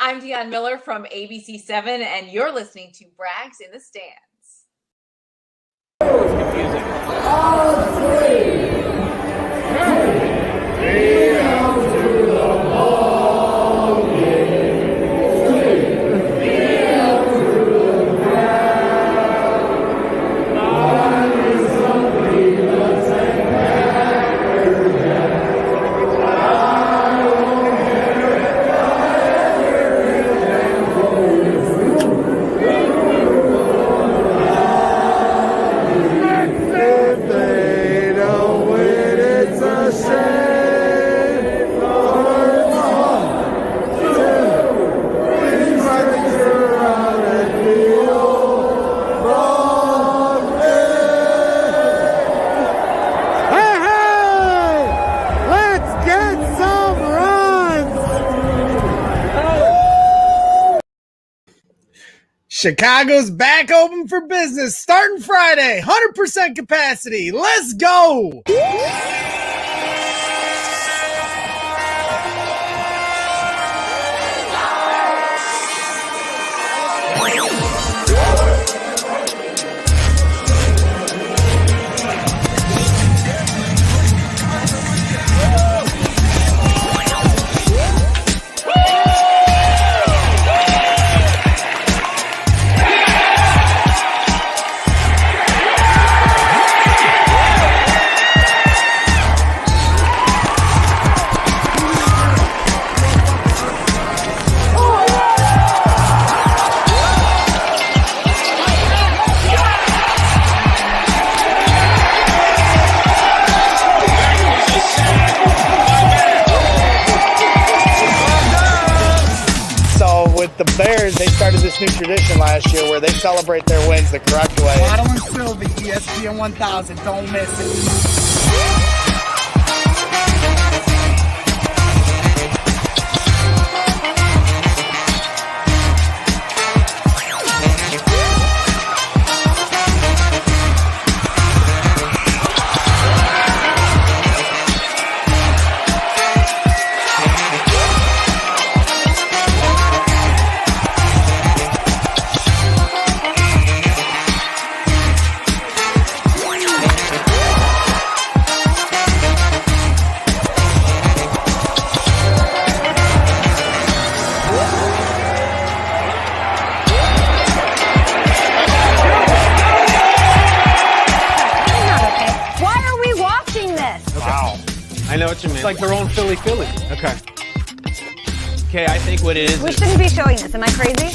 I'm Dionne Miller from ABC7, and you're listening to Brags in the Stands. Chicago's back open for business starting Friday. 100% capacity. Let's go. With the Bears, they started this new tradition last year where they celebrate their wins the correct way. Waddle and Sylvie, ESPN 1000, don't miss it. I know what you mean. It's like their own Philly. Okay. Okay, I think what it is. We shouldn't be showing this. Am I crazy?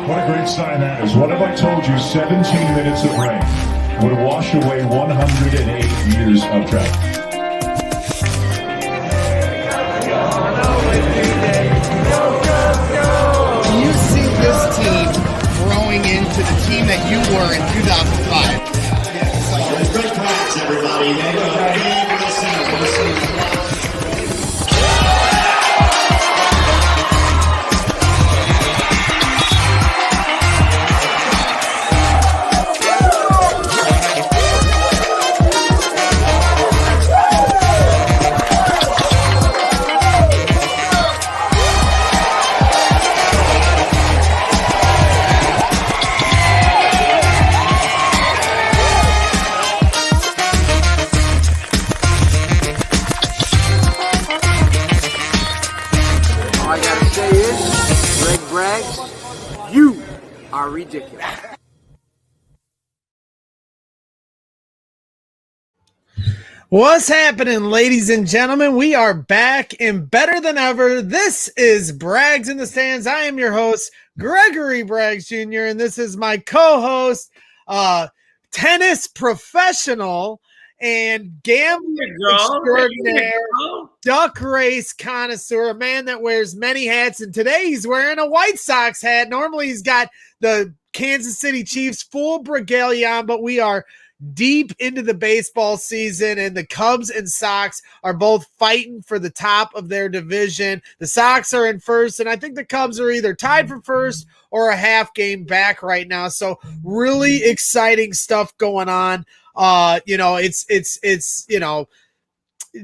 What a great sign that is. What if I told you 17 minutes of rain would wash away 108 years of drought? Do you see this team growing into the team that you were in 2005? Great practice, everybody. All I gotta say is, Greg Braggs, you are ridiculous. What's happening, ladies and gentlemen? We are back and better than ever. This is Braggs in the Stands. I am your host, Gregory Braggs Jr., and this is my co-host, tennis professional and gambling extraordinaire, duck race connoisseur, a man that wears many hats, and today he's wearing a White Sox hat. Normally he's got the Kansas City Chiefs full regalia on, but we are deep into the baseball season, and the Cubs and Sox are both fighting for the top of their division. The Sox are in first, and I think the Cubs are either tied for first or a half game back right now. So really exciting stuff going on. It's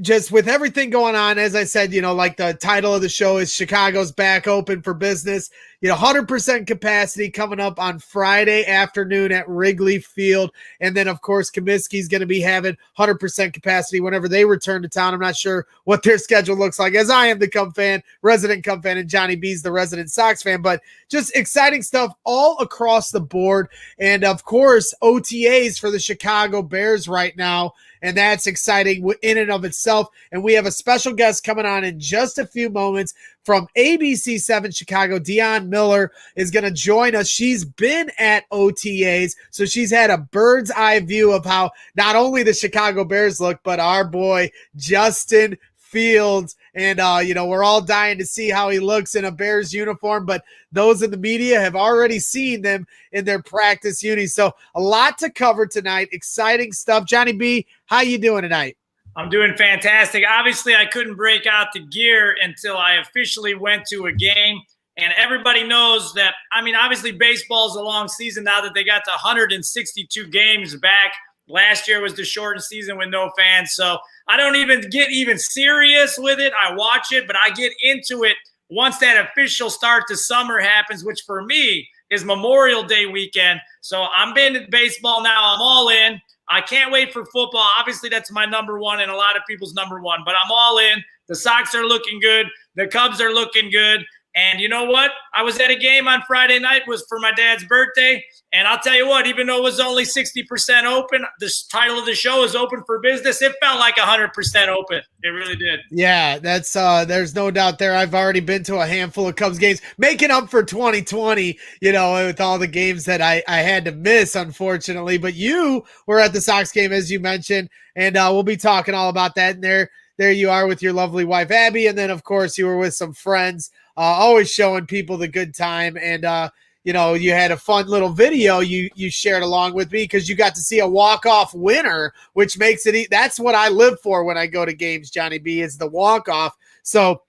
just with everything going on, as I said, like the title of the show is Chicago's back open for business. 100% capacity coming up on Friday afternoon at Wrigley Field. And then, of course, Comiskey's going to be having 100% capacity whenever they return to town. I'm not sure what their schedule looks like, as I am the Cub fan, resident Cub fan, and Johnny B's the resident Sox fan. But just exciting stuff all across the board. And, of course, OTAs for the Chicago Bears right now. And that's exciting in and of itself. And we have a special guest coming on in just a few moments from ABC 7 Chicago. Dionne Miller is going to join us. She's been at OTAs, so she's had a bird's eye view of how not only the Chicago Bears look, but our boy Justin Fields. And, we're all dying to see how he looks in a Bears uniform, but those in the media have already seen them in their practice unis. So a lot to cover tonight. Exciting stuff. Johnny B, how you doing tonight? I'm doing fantastic. Obviously, I couldn't break out the gear until I officially went to a game. And everybody knows that, obviously baseball is a long season now that they got to 162 games back. Last year was the shortened season with no fans. So I don't even get serious with it. I watch it, but I get into it once that official start to summer happens, which for me is Memorial Day weekend. So I'm been at baseball now. I'm all in. I can't wait for football. Obviously, that's my number one and a lot of people's number one. But I'm all in. The Sox are looking good. The Cubs are looking good. And you know what? I was at a game on Friday night. It was for my dad's birthday. And I'll tell you what, even though it was only 60% open, the title of the show is open for business. It felt like 100% open. It really did. Yeah, that's there's no doubt there. I've already been to a handful of Cubs games, making up for 2020, with all the games that I had to miss, unfortunately. But you were at the Sox game, as you mentioned, and we'll be talking all about that. And there you are with your lovely wife, Abby. And then, of course, you were with some friends, always showing people the good time. And, you had a fun little video you shared along with me because you got to see a walk-off winner, which makes it that's what I live for when I go to games, Johnny B, is the walk-off. So,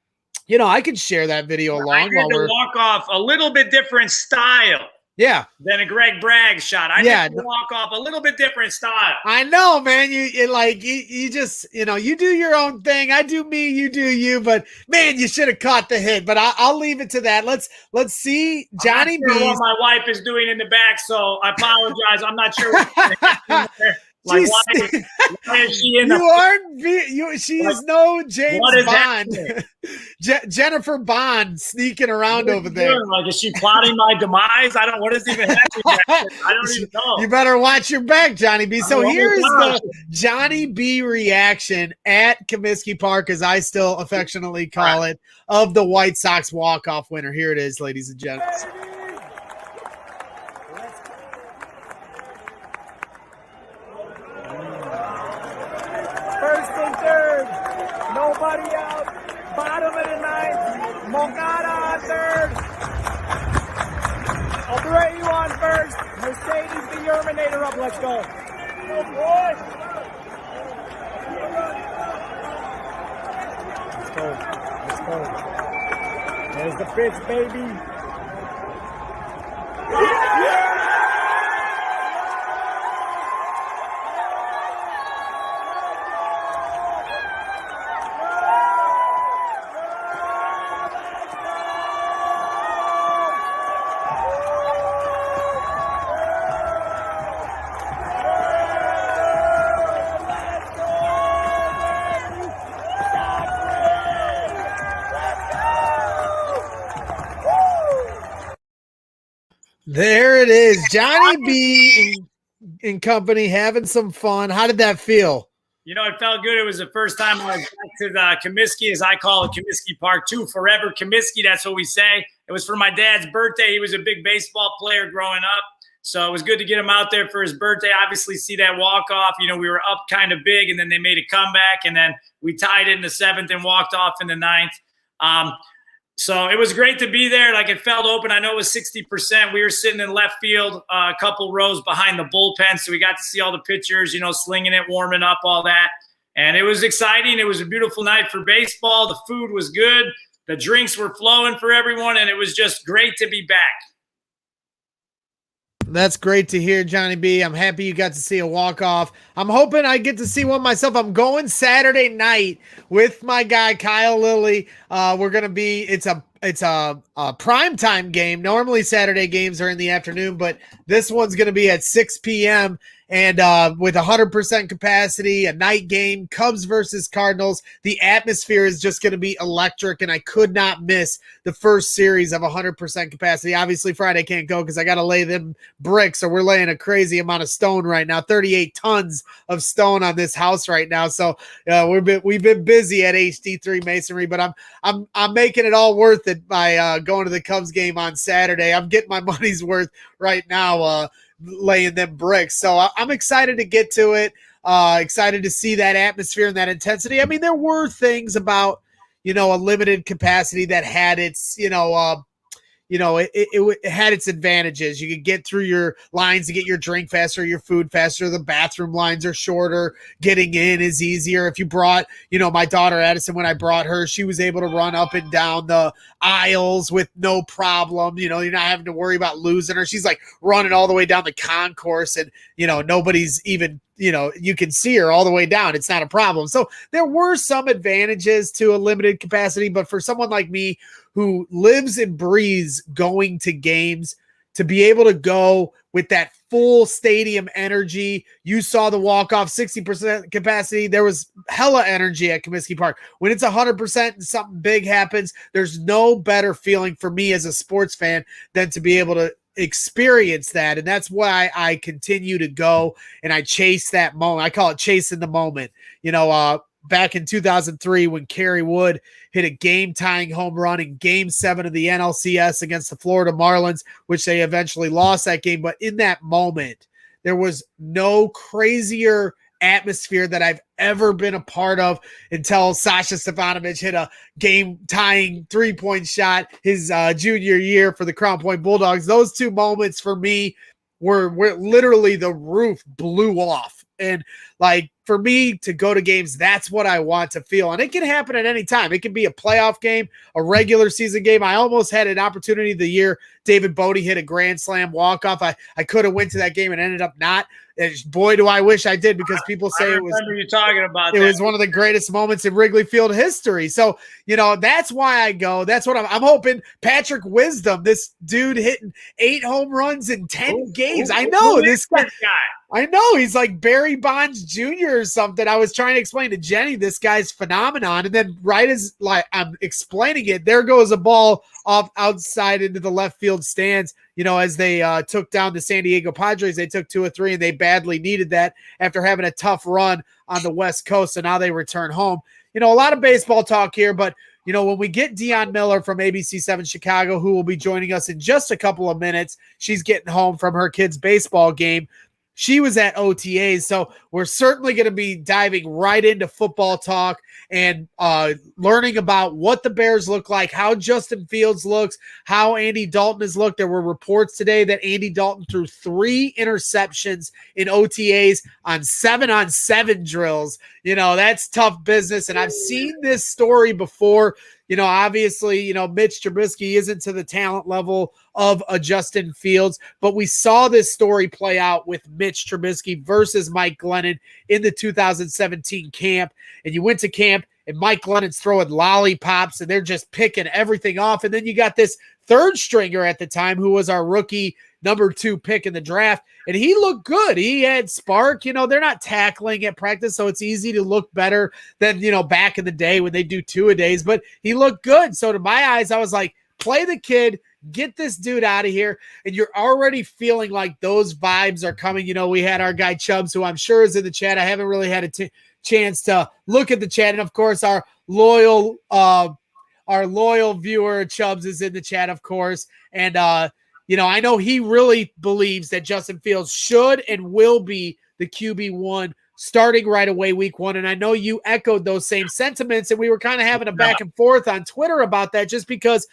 I could share that video along. I did the walk-off a little bit different style. Yeah. Than a Greg Bragg shot. I did walk off a little bit different style. I know, man. You just, you do your own thing. I do me, you do you. But man, you should have caught the hit. But I'll leave it to that. Let's see Johnny B. What my wife is doing in the back, so I apologize. I'm not sure. Like, why is she in she's no James Bond. Jennifer Bond sneaking around over there. Like, is she plotting my demise? What is even happening? I don't even know. You better watch your back, Johnny B. So here's the Johnny B reaction at Comiskey Park, as I still affectionately call it, of the White Sox walk-off winner. Here it is, ladies and gentlemen. First and third. Nobody out. Bottom of the ninth. Moncada on third. Abreu on first. Mercedes the Terminator up. Let's go. Good boy. Let's go. Let's go. There's the pitch, baby. There it is. Johnny B and company having some fun. How did that feel? You know, it felt good. It was the first time I was back to the Comiskey, as I call it, Comiskey Park 2, forever Comiskey. That's what we say. It was for my dad's birthday. He was a big baseball player growing up. So it was good to get him out there for his birthday. Obviously, see that walk-off. You know, we were up kind of big, and then they made a comeback, and then we tied it in the 7th and walked off in the 9th. So it was great to be there. Like, it felt open. I know it was 60%. We were sitting in left field, a couple rows behind the bullpen, so we got to see all the pitchers, you know, slinging it, warming up, all that. And it was exciting. It was a beautiful night for baseball. The food was good. The drinks were flowing for everyone, and it was just great to be back. That's great to hear, Johnny B. I'm happy you got to see a walk-off. I'm hoping I get to see one myself. I'm going Saturday night with my guy, Kyle Lilly. We're going to be – it's a primetime game. Normally Saturday games are in the afternoon, but this one's going to be at 6 p.m., and with 100% capacity, a night game, Cubs versus Cardinals. The atmosphere is just going to be electric, and I could not miss the first series of 100% capacity. Obviously, Friday can't go because I got to lay them bricks, so we're laying a crazy amount of stone right now, 38 tons of stone on this house right now. So we've been busy at HD3 Masonry, but I'm making it all worth it by going to the Cubs game on Saturday. I'm getting my money's worth right now, laying them bricks. So I'm excited to get to it. Excited to see that atmosphere and that intensity. I mean, there were things about, you know, a limited capacity that had its, it had its advantages. You could get through your lines to get your drink faster, your food faster. The bathroom lines are shorter. Getting in is easier. If you brought, my daughter Addison, when I brought her, she was able to run up and down the aisles with no problem. You're not having to worry about losing her. She's like running all the way down the concourse, and, nobody's even, you can see her all the way down. It's not a problem. So there were some advantages to a limited capacity, but for someone like me who lives and breathes going to games, to be able to go with that full stadium energy. You saw the walk-off 60% capacity. There was hella energy at Comiskey Park. When it's 100% and something big happens, there's no better feeling for me as a sports fan than to be able to experience that. And that's why I continue to go and I chase that moment. I call it chasing the moment. Back in 2003, when Kerry Wood hit a game-tying home run in Game 7 of the NLCS against the Florida Marlins, which they eventually lost that game. But in that moment, there was no crazier atmosphere that I've ever been a part of until Sasha Stefanovic hit a game-tying three-point shot his junior year for the Crown Point Bulldogs. Those two moments for me were literally the roof blew off. And like, for me to go to games, that's what I want to feel. And it can happen at any time. It can be a playoff game, a regular season game. I almost had an opportunity the year David Bodie hit a grand slam walk-off. I could have went to that game and ended up not. And boy, do I wish I did, because people say it was. I remember you talking about it that. was one of the greatest moments in Wrigley Field history. So, that's why I go. That's what I'm hoping. Patrick Wisdom, this dude hitting 8 home runs in 10 games. I know this guy. I know he's like Barry Bonds Jr. or something. I was trying to explain to Jenny this guy's phenomenon, and then right as I'm explaining it, there goes a ball off outside into the left field stands. As they took down the San Diego Padres, they took 2 or 3, and they badly needed that after having a tough run on the West Coast. So now they return home. A lot of baseball talk here, but when we get Dionne Miller from ABC7 Chicago, who will be joining us in just a couple of minutes, she's getting home from her kids' baseball game. She was at OTAs, so we're certainly going to be diving right into football talk and learning about what the Bears look like, how Justin Fields looks, how Andy Dalton has looked. There were reports today that Andy Dalton threw 3 interceptions in OTAs on 7-on-7 drills. That's tough business, and I've seen this story before. Obviously, Mitch Trubisky isn't to the talent level of a Justin Fields, but we saw this story play out with Mitch Trubisky versus Mike Glennon in the 2017 camp. And you went to camp, and Mike Glennon's throwing lollipops, and they're just picking everything off. And then you got this third stringer at the time, who was our rookie number 2 pick in the draft, and he looked good. He had spark. They're not tackling at practice, so it's easy to look better than, back in the day when they do 2-a-days, but he looked good. So to my eyes, I was like, play the kid, get this dude out of here. And you're already feeling like those vibes are coming. We had our guy Chubbs, who I'm sure is in the chat. I haven't really had a chance to look at the chat. And of course, our loyal viewer Chubbs is in the chat, of course. And I know he really believes that Justin Fields should and will be the QB1 starting right away week 1. And I know you echoed those same sentiments, and we were kind of having a back and forth on Twitter about that, just because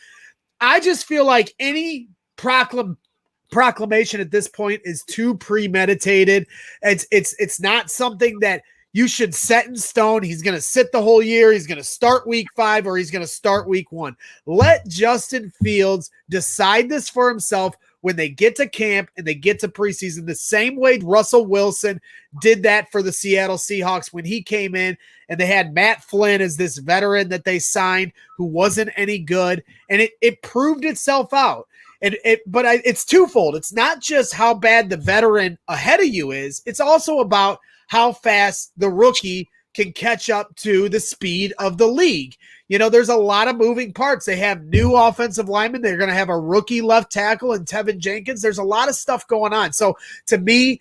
I just feel like any proclamation at this point is too premeditated. It's not something that you should set in stone. He's going to sit the whole year. He's going to start week 5 or he's going to start week 1. Let Justin Fields decide this for himself when they get to camp and they get to preseason, the same way Russell Wilson did that for the Seattle Seahawks when he came in and they had Matt Flynn as this veteran that they signed who wasn't any good. And it proved itself out. But it's twofold. It's not just how bad the veteran ahead of you is. It's also about how fast the rookie can catch up to the speed of the league. There's a lot of moving parts. They have new offensive linemen. They're going to have a rookie left tackle in Tevin Jenkins. There's a lot of stuff going on. So to me,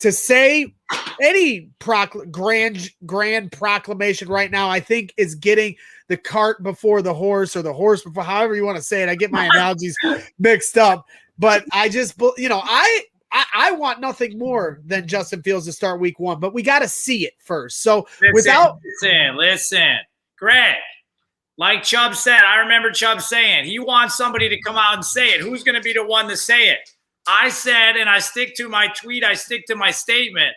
to say any grand proclamation right now, I think is getting the cart before the horse, or the horse before, however you want to say it. I get my analogies mixed up, but I just, I want nothing more than Justin Fields to start week 1, but we got to see it first. So listen, Greg, like Chubb said, I remember Chubb saying he wants somebody to come out and say it. Who's going to be the one to say it? I said, and I stick to my tweet, I stick to my statement,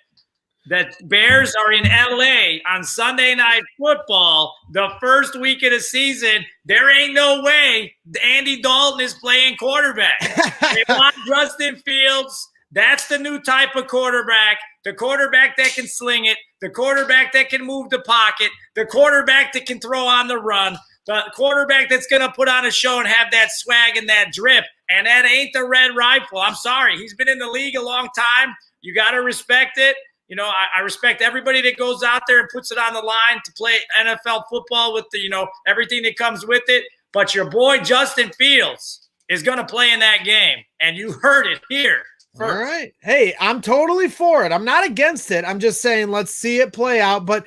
that Bears are in LA on Sunday Night Football, the first week of the season. There ain't no way Andy Dalton is playing quarterback. They want Justin Fields. That's the new type of quarterback, the quarterback that can sling it, the quarterback that can move the pocket, the quarterback that can throw on the run, the quarterback that's going to put on a show and have that swag and that drip. And that ain't the red rifle. I'm sorry. He's been in the league a long time. You got to respect it. I respect everybody that goes out there and puts it on the line to play NFL football with the, everything that comes with it. But your boy Justin Fields is going to play in that game. And you heard it here first. All right. Hey, I'm totally for it. I'm not against it. I'm just saying, let's see it play out. But,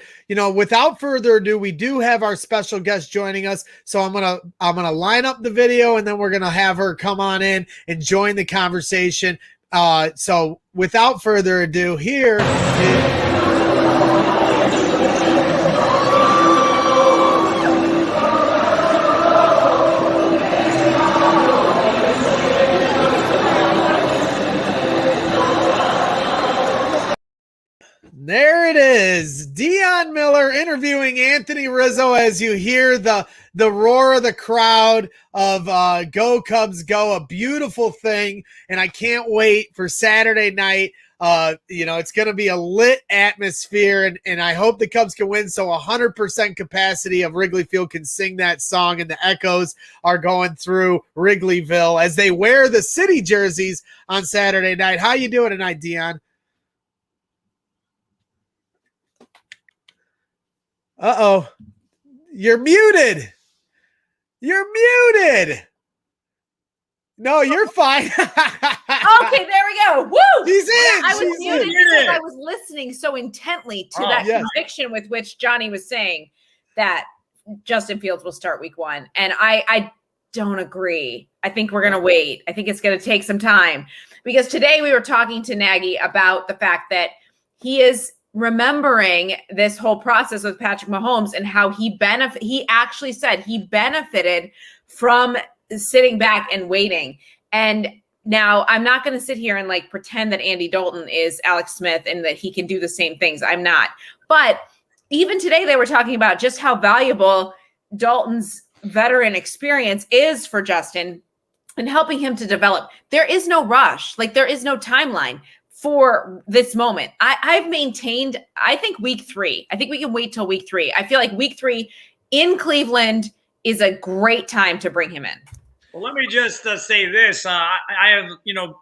without further ado, we do have our special guest joining us. So I'm going to line up the video, and then we're going to have her come on in and join the conversation. So without further ado, here is there it is. Dionne Miller interviewing Anthony Rizzo as you hear the roar of the crowd of Go Cubs Go, a beautiful thing. And I can't wait for Saturday night. It's going to be a lit atmosphere, and I hope the Cubs can win. So 100% capacity of Wrigley Field can sing that song, and the echoes are going through Wrigleyville as they wear the city jerseys on Saturday night. How you doing tonight, Dionne? Uh-oh. You're muted. You're muted. No, you're fine. Okay, there we go. Woo! She's in. I was muted because I was listening so intently to that yes. conviction with which Johnny was saying that Justin Fields will start week 1. And I don't agree. I think we're going to wait. I think it's going to take some time, because today we were talking to Nagy about the fact that he is remembering this whole process with Patrick Mahomes and how he actually said he benefited from sitting back and waiting. And now I'm not going to sit here and pretend that Andy Dalton is Alex Smith and that he can do the same things. I'm not. But even today they were talking about just how valuable Dalton's veteran experience is for Justin and helping him to develop. There is no rush. There is no timeline for this moment. I've maintained, I think week 3. I think we can wait till week 3. I feel like week 3 in Cleveland is a great time to bring him in. Well, let me just say this. I have,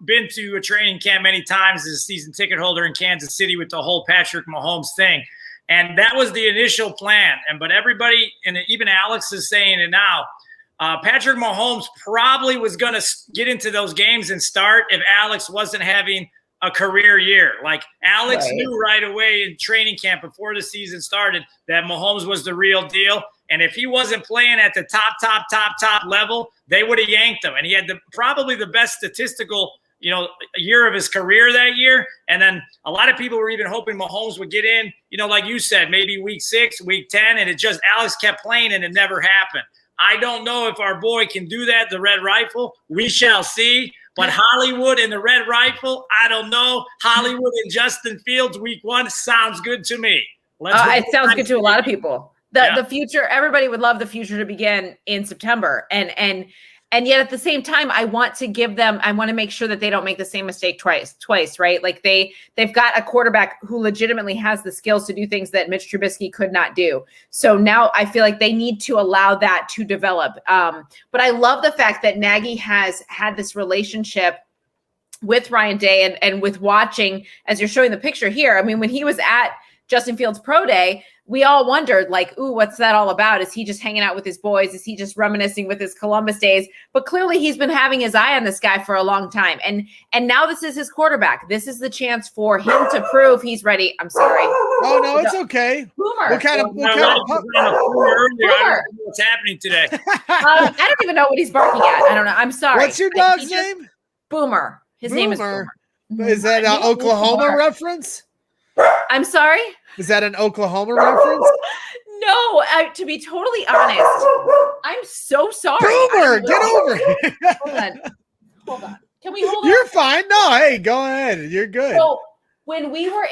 been to a training camp many times as a season ticket holder in Kansas City with the whole Patrick Mahomes thing. And that was the initial plan. But everybody, and even Alex is saying it now, Patrick Mahomes probably was going to get into those games and start if Alex wasn't having a career year. Like Alex knew right away in training camp before the season started that Mahomes was the real deal. And if he wasn't playing at the top level, they would have yanked him. And he had probably the best statistical, year of his career that year. And then a lot of people were even hoping Mahomes would get in, like you said, maybe week 6, week 10, and Alex kept playing and it never happened. I don't know if our boy can do that, the Red Rifle. We shall see. But Hollywood and the Red Rifle, I don't know. Hollywood and Justin Fields week 1 sounds good to me. It sounds good to a lot of people. The future, everybody would love the future to begin in September. And yet at the same time, I want to make sure that they don't make the same mistake twice, right? Like they've got a quarterback who legitimately has the skills to do things that Mitch Trubisky could not do. So now I feel like they need to allow that to develop. But I love the fact that Nagy has had this relationship with Ryan Day and with watching, as you're showing the picture here. I mean, when he was at Justin Fields Pro Day, we all wondered, like, ooh, what's that all about? Is he just hanging out with his boys? Is he just reminiscing with his Columbus days? But clearly he's been having his eye on this guy for a long time. And now this is his quarterback. This is the chance for him to prove he's ready. I'm sorry. Oh, no, it's okay. Boomer. What kind of Boomer. What's happening today? I don't even know what he's barking at. I don't know. I'm sorry. What's your dog's name? Boomer. His name is Boomer. Is that an Oklahoma reference? I'm sorry? Is that an Oklahoma reference? No, to be totally honest, I'm so sorry. Boomer, get over it. Hold on. Can we hold on? You're fine. No, hey, go ahead. You're good. So when we were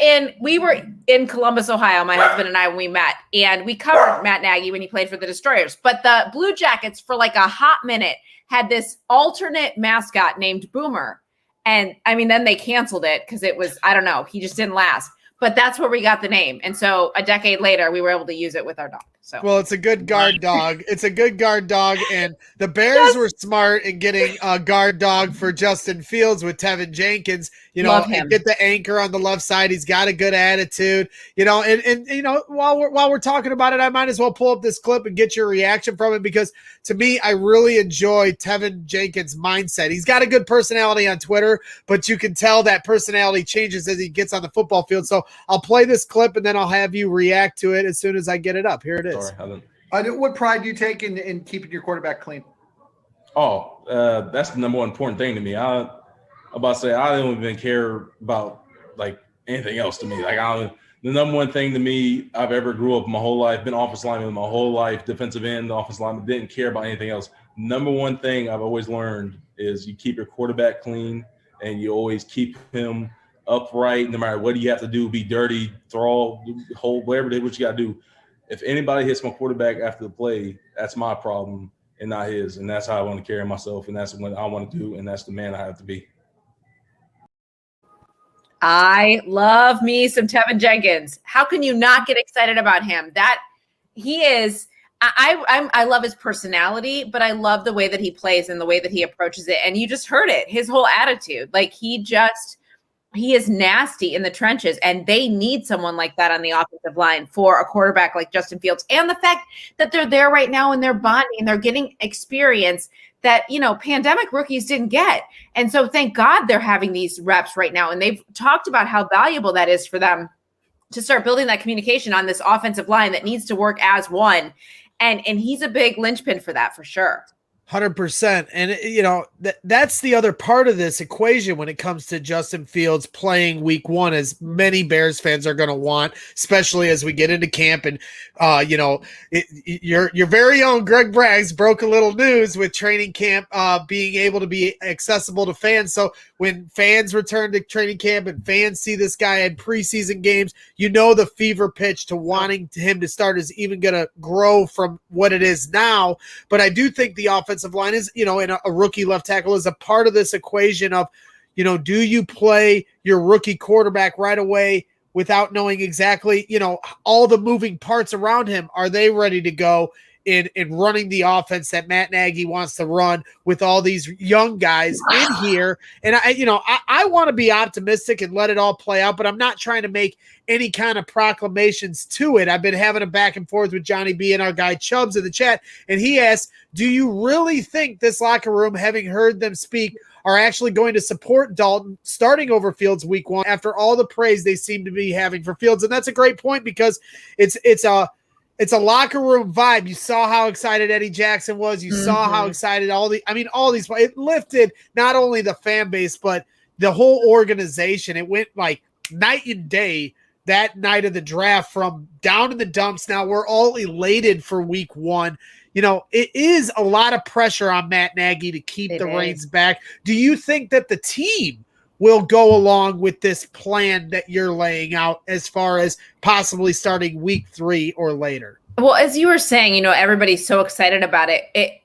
in Columbus, Ohio, my husband and I, when we met, and we covered Matt Nagy when he played for the Destroyers. But the Blue Jackets, for like a hot minute, had this alternate mascot named Boomer. And I mean, then they canceled it because it was, I don't know, he just didn't last. But that's where we got the name. And so a decade later, we were able to use it with our dog. So well, it's a good guard dog. It's a good guard dog. And the Bears were smart in getting a guard dog for Justin Fields with Tevin Jenkins. Love him. Get the anchor on the left side. He's got a good attitude. And while we're talking about it, I might as well pull up this clip and get your reaction from it, because to me, I really enjoy Tevin Jenkins' mindset. He's got a good personality on Twitter, but you can tell that personality changes as he gets on the football field. So I'll play this clip and then I'll have you react to it as soon as I get it up. Here it is. What pride do you take in keeping your quarterback clean? That's the number one important thing to me. I don't even care about like anything else to me. Like the number one thing to me, I've ever grew up my whole life, been offensive lineman my whole life, defensive end, offensive lineman, didn't care about anything else. Number one thing I've always learned is you keep your quarterback clean and you always keep him upright, no matter what you have to do, be dirty, throw, hold, whatever it is, what you got to do. If anybody hits my quarterback after the play, that's my problem and not his. And that's how I want to carry myself. And that's what I want to do. And that's the man I have to be. I love me some Tevin Jenkins. How can you not get excited about him? That he is. I love his personality, but I love the way that he plays and the way that he approaches it. And you just heard it, his whole attitude. Like he is nasty in the trenches, and they need someone like that on the offensive line for a quarterback like Justin Fields. And the fact that they're there right now and they're bonding and they're getting experience that, pandemic rookies didn't get. And so thank God they're having these reps right now. And they've talked about how valuable that is for them to start building that communication on this offensive line that needs to work as one. And he's a big linchpin for that, for sure. 100%. And, that's the other part of this equation when it comes to Justin Fields playing week 1, as many Bears fans are going to want, especially as we get into camp. And, your very own Greg Braggs broke a little news with training camp being able to be accessible to fans. So when fans return to training camp and fans see this guy in preseason games, the fever pitch to wanting him to start is even going to grow from what it is now. But I do think the offensive line is, and a rookie left tackle is a part of this equation of, do you play your rookie quarterback right away without knowing exactly, all the moving parts around him? Are they ready to go in running the offense that Matt Nagy wants to run with all these young guys in here? And I want to be optimistic and let it all play out, but I'm not trying to make any kind of proclamations to it. I've been having a back and forth with Johnny B and our guy Chubbs in the chat, and he asked, do you really think this locker room, having heard them speak, are actually going to support Dalton starting over Fields week 1 after all the praise they seem to be having for Fields. And that's a great point because it's a locker room vibe. You saw how excited Eddie Jackson was. You saw how excited all these, it lifted not only the fan base, but the whole organization. It went like night and day that night of the draft from down in the dumps. Now we're all elated for week 1. It is a lot of pressure on Matt Nagy to keep the reins back. Do you think that the team will go along with this plan that you're laying out as far as possibly starting week 3 or later? Well, as you were saying, everybody's so excited about it.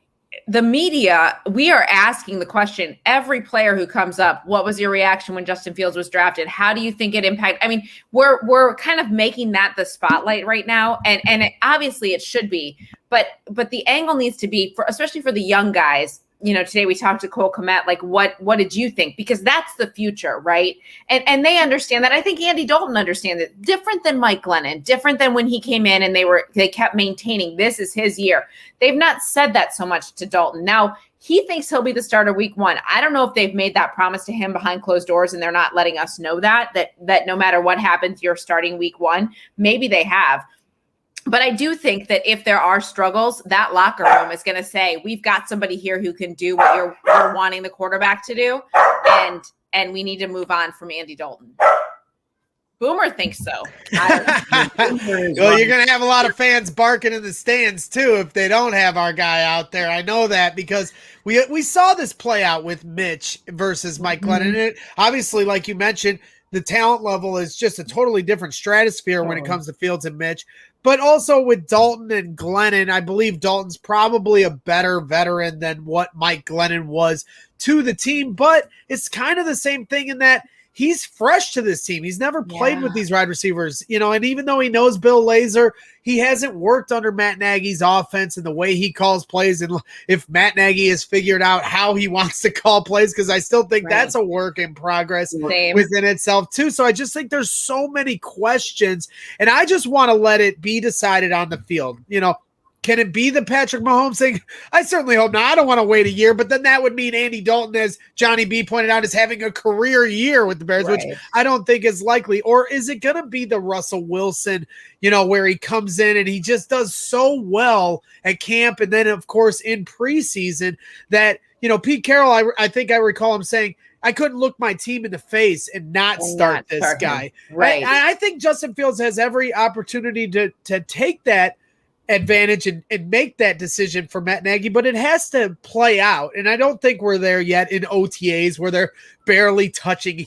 The media, we are asking the question, every player who comes up, what was your reaction when Justin Fields was drafted? How do you think it impacted? We're kind of making that the spotlight right now. And obviously it should be, but the angle needs to be especially for the young guys. Today we talked to Cole Kmet, like what did you think? Because that's the future, right? And they understand that. I think Andy Dalton understands it. Different than Mike Glennon, different than when he came in and they kept maintaining this is his year. They've not said that so much to Dalton. Now he thinks he'll be the starter week 1. I don't know if they've made that promise to him behind closed doors and they're not letting us know that no matter what happens, you're starting week 1. Maybe they have. But I do think that if there are struggles, that locker room is going to say, we've got somebody here who can do what you're wanting the quarterback to do, and we need to move on from Andy Dalton. Boomer thinks so. Well, you're going to have a lot of fans barking in the stands, too, if they don't have our guy out there. I know that because we saw this play out with Mitch versus Mike Glennon. And it, obviously, like you mentioned, the talent level is just a totally different stratosphere when it comes to Fields and Mitch. But also with Dalton and Glennon, I believe Dalton's probably a better veteran than what Mike Glennon was to the team. But it's kind of the same thing in that he's fresh to this team. He's never played with these wide receivers, and even though he knows Bill Lazor, he hasn't worked under Matt Nagy's offense and the way he calls plays. And if Matt Nagy has figured out how he wants to call plays, because I still think that's a work in progress within itself too. So I just think there's so many questions, and I just want to let it be decided on the field. Can it be the Patrick Mahomes thing? I certainly hope not. I don't want to wait a year, but then that would mean Andy Dalton, as Johnny B pointed out, is having a career year with the Bears, which I don't think is likely. Or is it going to be the Russell Wilson, where he comes in and he just does so well at camp and then, of course, in preseason that, Pete Carroll, I think I recall him saying, I couldn't look my team in the face and not start this guy. Right. I think Justin Fields has every opportunity to take that advantage and make that decision for Matt Nagy, but it has to play out. And I don't think we're there yet in OTAs where they're barely touching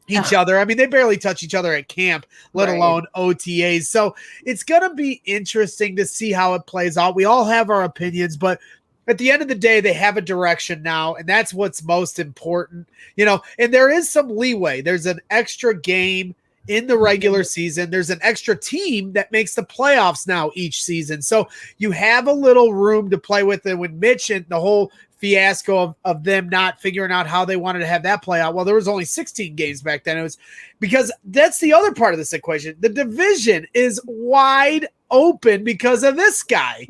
each other. They barely touch each other at camp, let alone OTAs. So it's going to be interesting to see how it plays out. We all have our opinions, but at the end of the day, they have a direction now, and that's what's most important. And there is some leeway. There's an extra game in the regular season. There's an extra team that makes the playoffs now each season. So you have a little room to play with it. When Mitch and the whole fiasco of them not figuring out how they wanted to have that play out. Well, there was only 16 games back then. It was because that's the other part of this equation. The division is wide open because of this guy.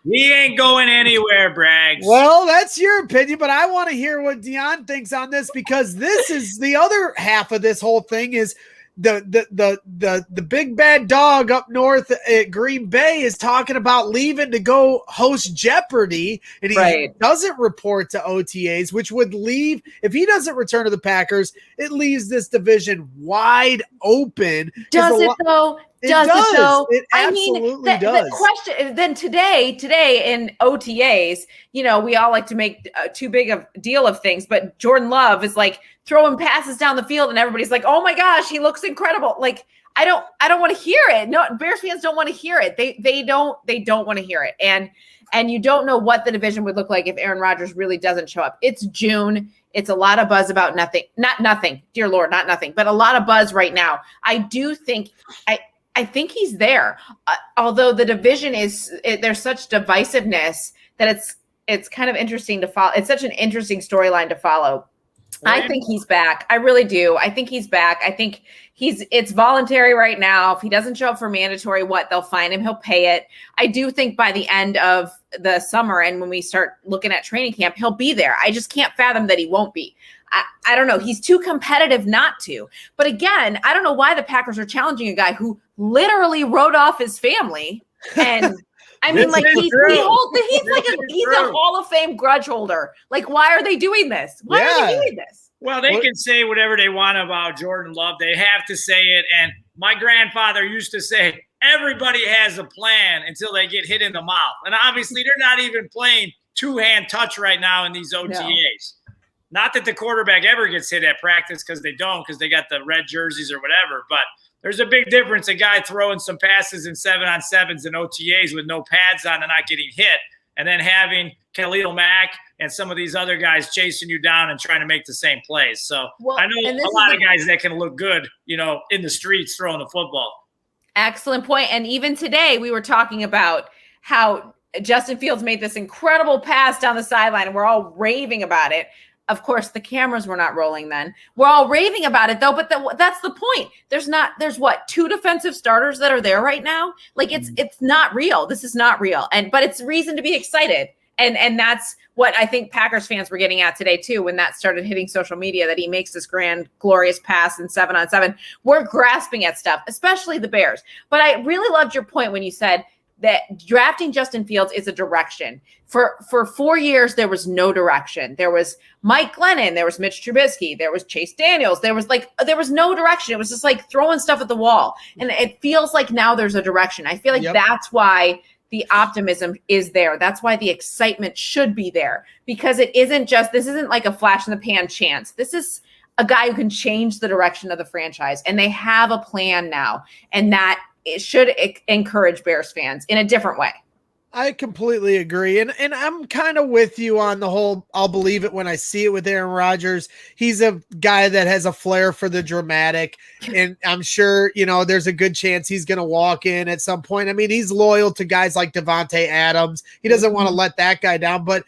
He ain't going anywhere, Braggs. Well, that's your opinion, but I want to hear what Dionne thinks on this, because this is the other half of this whole thing is the big bad dog up north at Green Bay is talking about leaving to go host Jeopardy, and he doesn't report to OTAs, which would leave, if he doesn't return to the Packers, it leaves this division wide open. Does it though? Does it though? It absolutely does. The question then today in OTAs, we all like to make too big a deal of things, but Jordan Love is like throwing passes down the field, and everybody's like, "Oh my gosh, he looks incredible!" Like I don't want to hear it. No, Bears fans don't want to hear it. They don't want to hear it, and you don't know what the division would look like if Aaron Rodgers really doesn't show up. It's June. It's a lot of buzz about nothing. Not nothing, dear Lord, not nothing, but a lot of buzz right now. I do think I think he's there. Although the division there's such divisiveness that it's kind of interesting to follow. It's such an interesting storyline to follow. I think he's back. I really do. I think he's back. I think it's voluntary right now. If he doesn't show up for mandatory, they'll fine him. He'll pay it. I do think by the end of the summer and when we start looking at training camp, he'll be there. I just can't fathom that he won't be. I don't know. He's too competitive not to. But again, I don't know why the Packers are challenging a guy who literally wrote off his family. And I mean, like he's a Hall of Fame grudge holder. Like, why are they doing this? Why are they doing this? Well, they can say whatever they want about Jordan Love. They have to say it. And my grandfather used to say, everybody has a plan until they get hit in the mouth. And obviously, they're not even playing two-hand touch right now in these OTAs. No. Not that the quarterback ever gets hit at practice because they got the red jerseys or whatever. But there's a big difference. A guy throwing some passes in 7-on-7s and OTAs with no pads on and not getting hit, and then having Khalil Mack and some of these other guys chasing you down and trying to make the same plays. So I know a lot of guys that can look good, in the streets throwing the football. Excellent point. And even today we were talking about how Justin Fields made this incredible pass down the sideline, and we're all raving about it. Of course, the cameras were not rolling then. We're all raving about it, though, but that's the point. There's two defensive starters that are there right now? Like, it's not real. This is not real. But it's reason to be excited. And that's what I think Packers fans were getting at today, too, when that started hitting social media, that he makes this grand, glorious pass in 7-on-7. We're grasping at stuff, especially the Bears. But I really loved your point when you said that drafting Justin Fields is a direction. For 4 years, there was no direction. There was Mike Glennon, there was Mitch Trubisky, there was Chase Daniels. There was no direction. It was just like throwing stuff at the wall. And it feels like now there's a direction. I feel like that's why the optimism is there. That's why the excitement should be there, because this isn't like a flash in the pan chance. This is a guy who can change the direction of the franchise, and they have a plan now. And that it should encourage Bears fans in a different way. I completely agree. And I'm kind of with you on the whole, I'll believe it when I see it with Aaron Rodgers. He's a guy that has a flair for the dramatic. And I'm sure, there's a good chance he's going to walk in at some point. I mean, he's loyal to guys like Devontae Adams. He doesn't want to let that guy down. But,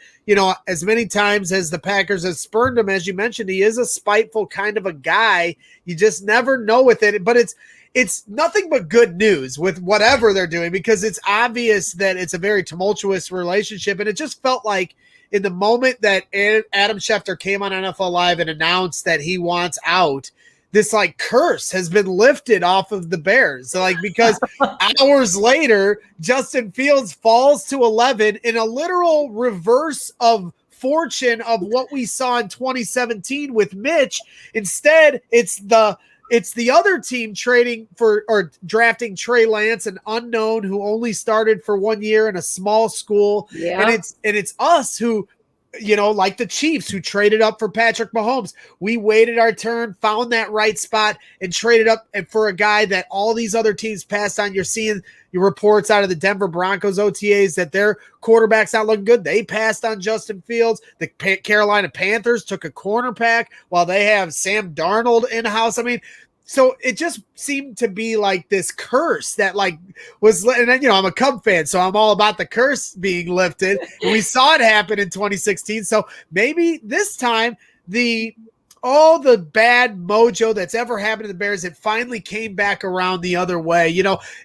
as many times as the Packers have spurned him, as you mentioned, he is a spiteful kind of a guy. You just never know with it. But it's nothing but good news with whatever they're doing, because it's obvious that it's a very tumultuous relationship. And it just felt like in the moment that Adam Schefter came on NFL Live and announced that he wants out, this curse has been lifted off of the Bears. So because hours later, Justin Fields falls to 11 in a literal reverse of fortune of what we saw in 2017 with Mitch. Instead, it's the other team trading for or drafting Trey Lance, an unknown who only started for 1 year in a small school. Yeah. And it's us who, like the Chiefs who traded up for Patrick Mahomes. We waited our turn, found that right spot, and traded up for a guy that all these other teams passed on. You're seeing your reports out of the Denver Broncos OTAs that their quarterback's not looking good. They passed on Justin Fields. The Carolina Panthers took a cornerback while they have Sam Darnold in-house. I mean, so it just seemed to be like this curse that was, and then, I'm a Cub fan, so I'm all about the curse being lifted. And we saw it happen in 2016. So maybe this time all the bad mojo that's ever happened to the Bears, it finally came back around the other way.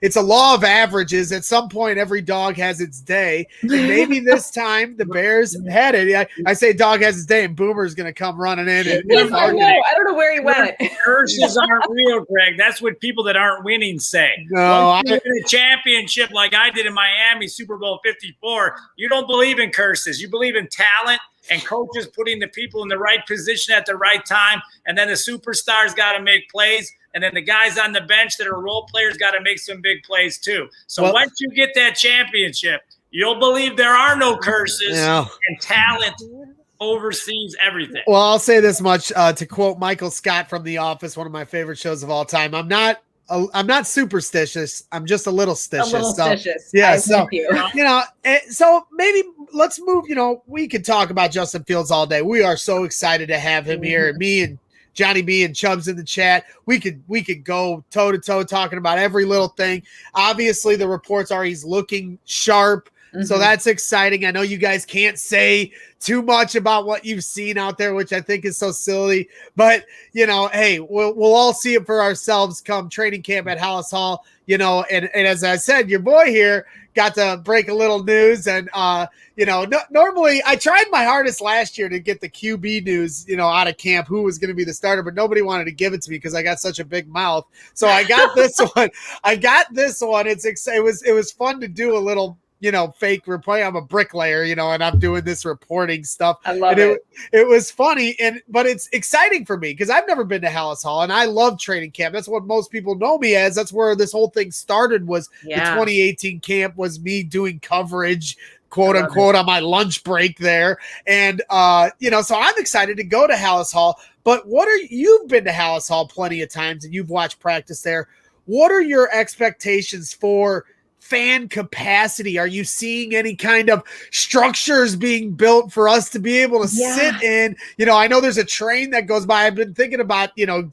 It's a law of averages. At some point, every dog has its day. And maybe this time the Bears had it. I say dog has its day, and Boomer's going to come running in. I don't know where he went. Curses aren't real, Greg. That's what people that aren't winning say. No, Once you win a championship like I did in Miami, Super Bowl 54, you don't believe in curses. You believe in talent and coaches putting the people in the right position at the right time. And then the superstars got to make plays. And then the guys on the bench that are role players got to make some big plays too. So once you get that championship, you'll believe there are no curses, and talent oversees everything. Well, I'll say this much, to quote Michael Scott from The Office, one of my favorite shows of all time. I'm not superstitious. I'm just a little stitious. Yeah. So, so maybe let's move, we could talk about Justin Fields all day. We are so excited to have him here. And me and Johnny B and Chubbs in the chat. We could go toe to toe talking about every little thing. Obviously the reports are he's looking sharp. So that's exciting. I know you guys can't say too much about what you've seen out there, which I think is so silly, but hey, we'll all see it for ourselves come training camp at Halas Hall, and as I said, your boy here got to break a little news. And, normally I tried my hardest last year to get the QB news, out of camp, who was going to be the starter, but nobody wanted to give it to me because I got such a big mouth. So I got this one. It was fun to do a little, fake reporting. I'm a bricklayer, and I'm doing this reporting stuff. I love it. It was funny, but it's exciting for me because I've never been to Halas Hall, and I love training camp. That's what most people know me as. That's where this whole thing started. Was the 2018 camp was me doing coverage, quote unquote, on my lunch break there, and so I'm excited to go to Halas Hall. But you've been to Halas Hall plenty of times, and you've watched practice there. What are your expectations for fan capacity? Are you seeing any kind of structures being built for us to be able to sit in? I know there's a train that goes by. I've been thinking about,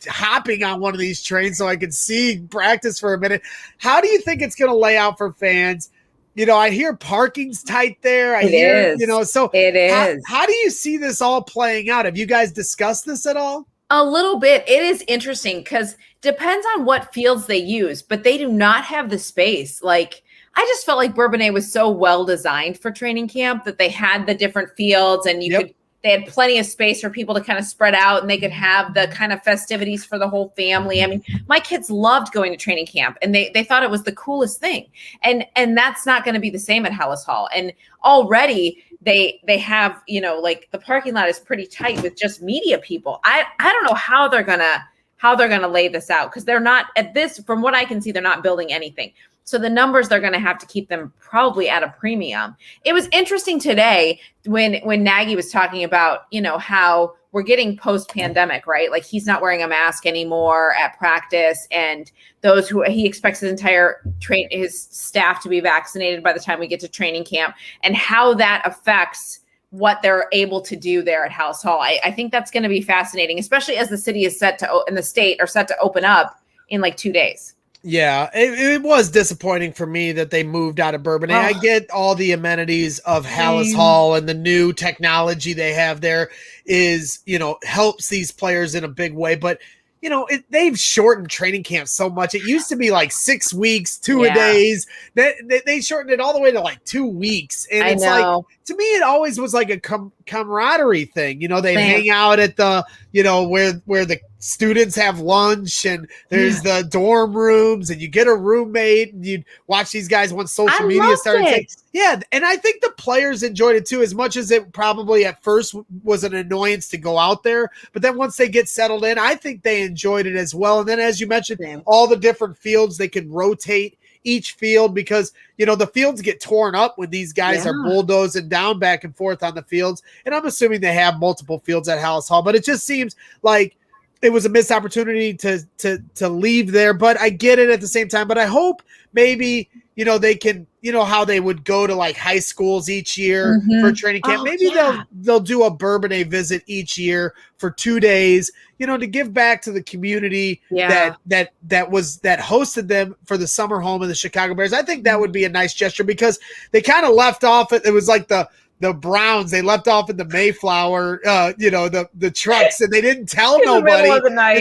hopping on one of these trains so I can see practice for a minute. How do you think it's going to lay out for fans? I hear parking's tight there. It is. How do you see this all playing out? Have you guys discussed this at all? A little bit. It is interesting because depends on what fields they use, but they do not have the space. Like, I just felt like Bourbonnais was so well designed for training camp that they had the different fields and they had plenty of space for people to kind of spread out, and they could have the kind of festivities for the whole family. I mean, my kids loved going to training camp, and they thought it was the coolest thing. And that's not going to be the same at Halas Hall. And already they have, like the parking lot is pretty tight with just media people. I don't know how they're gonna lay this out, because they're not at this, from what I can see, they're not building anything. So the numbers, they're going to have to keep them probably at a premium. It was interesting today when Nagy was talking about, how we're getting post-pandemic, right? Like, he's not wearing a mask anymore at practice, and those who he expects his staff to be vaccinated by the time we get to training camp, and how that affects what they're able to do there at Halas Hall. I think that's going to be fascinating, especially as the city is and the state are set to open up in like 2 days. Yeah, it was disappointing for me that they moved out of Bourbonnais. I get all the amenities of Halas Hall, and the new technology they have there is, helps these players in a big way. But, they've shortened training camp so much. It used to be like 6 weeks, 2 a days. They shortened it all the way to like 2 weeks. And it's like, to me, it always was like a camaraderie thing. They hang out at the, where the students have lunch, and there's the dorm rooms, and you get a roommate, and you'd watch these guys once social media started. And I think the players enjoyed it too, as much as it probably at first was an annoyance to go out there. But then once they get settled in, I think they enjoyed it as well. And then, as you mentioned, all the different fields, they can rotate each field, because the fields get torn up when these guys are bulldozing down back and forth on the fields. And I'm assuming they have multiple fields at Halas Hall, but it just seems like it was a missed opportunity to leave there. But I get it at the same time. But I hope maybe they can, how they would go to like high schools each year for training camp. Maybe they'll do a Bourbonnais visit each year for 2 days, to give back to the community that hosted them for the summer home of the Chicago Bears. I think that would be a nice gesture, because they kind of left off. It was like the Browns, they left off in the Mayflower, the trucks, and they didn't tell nobody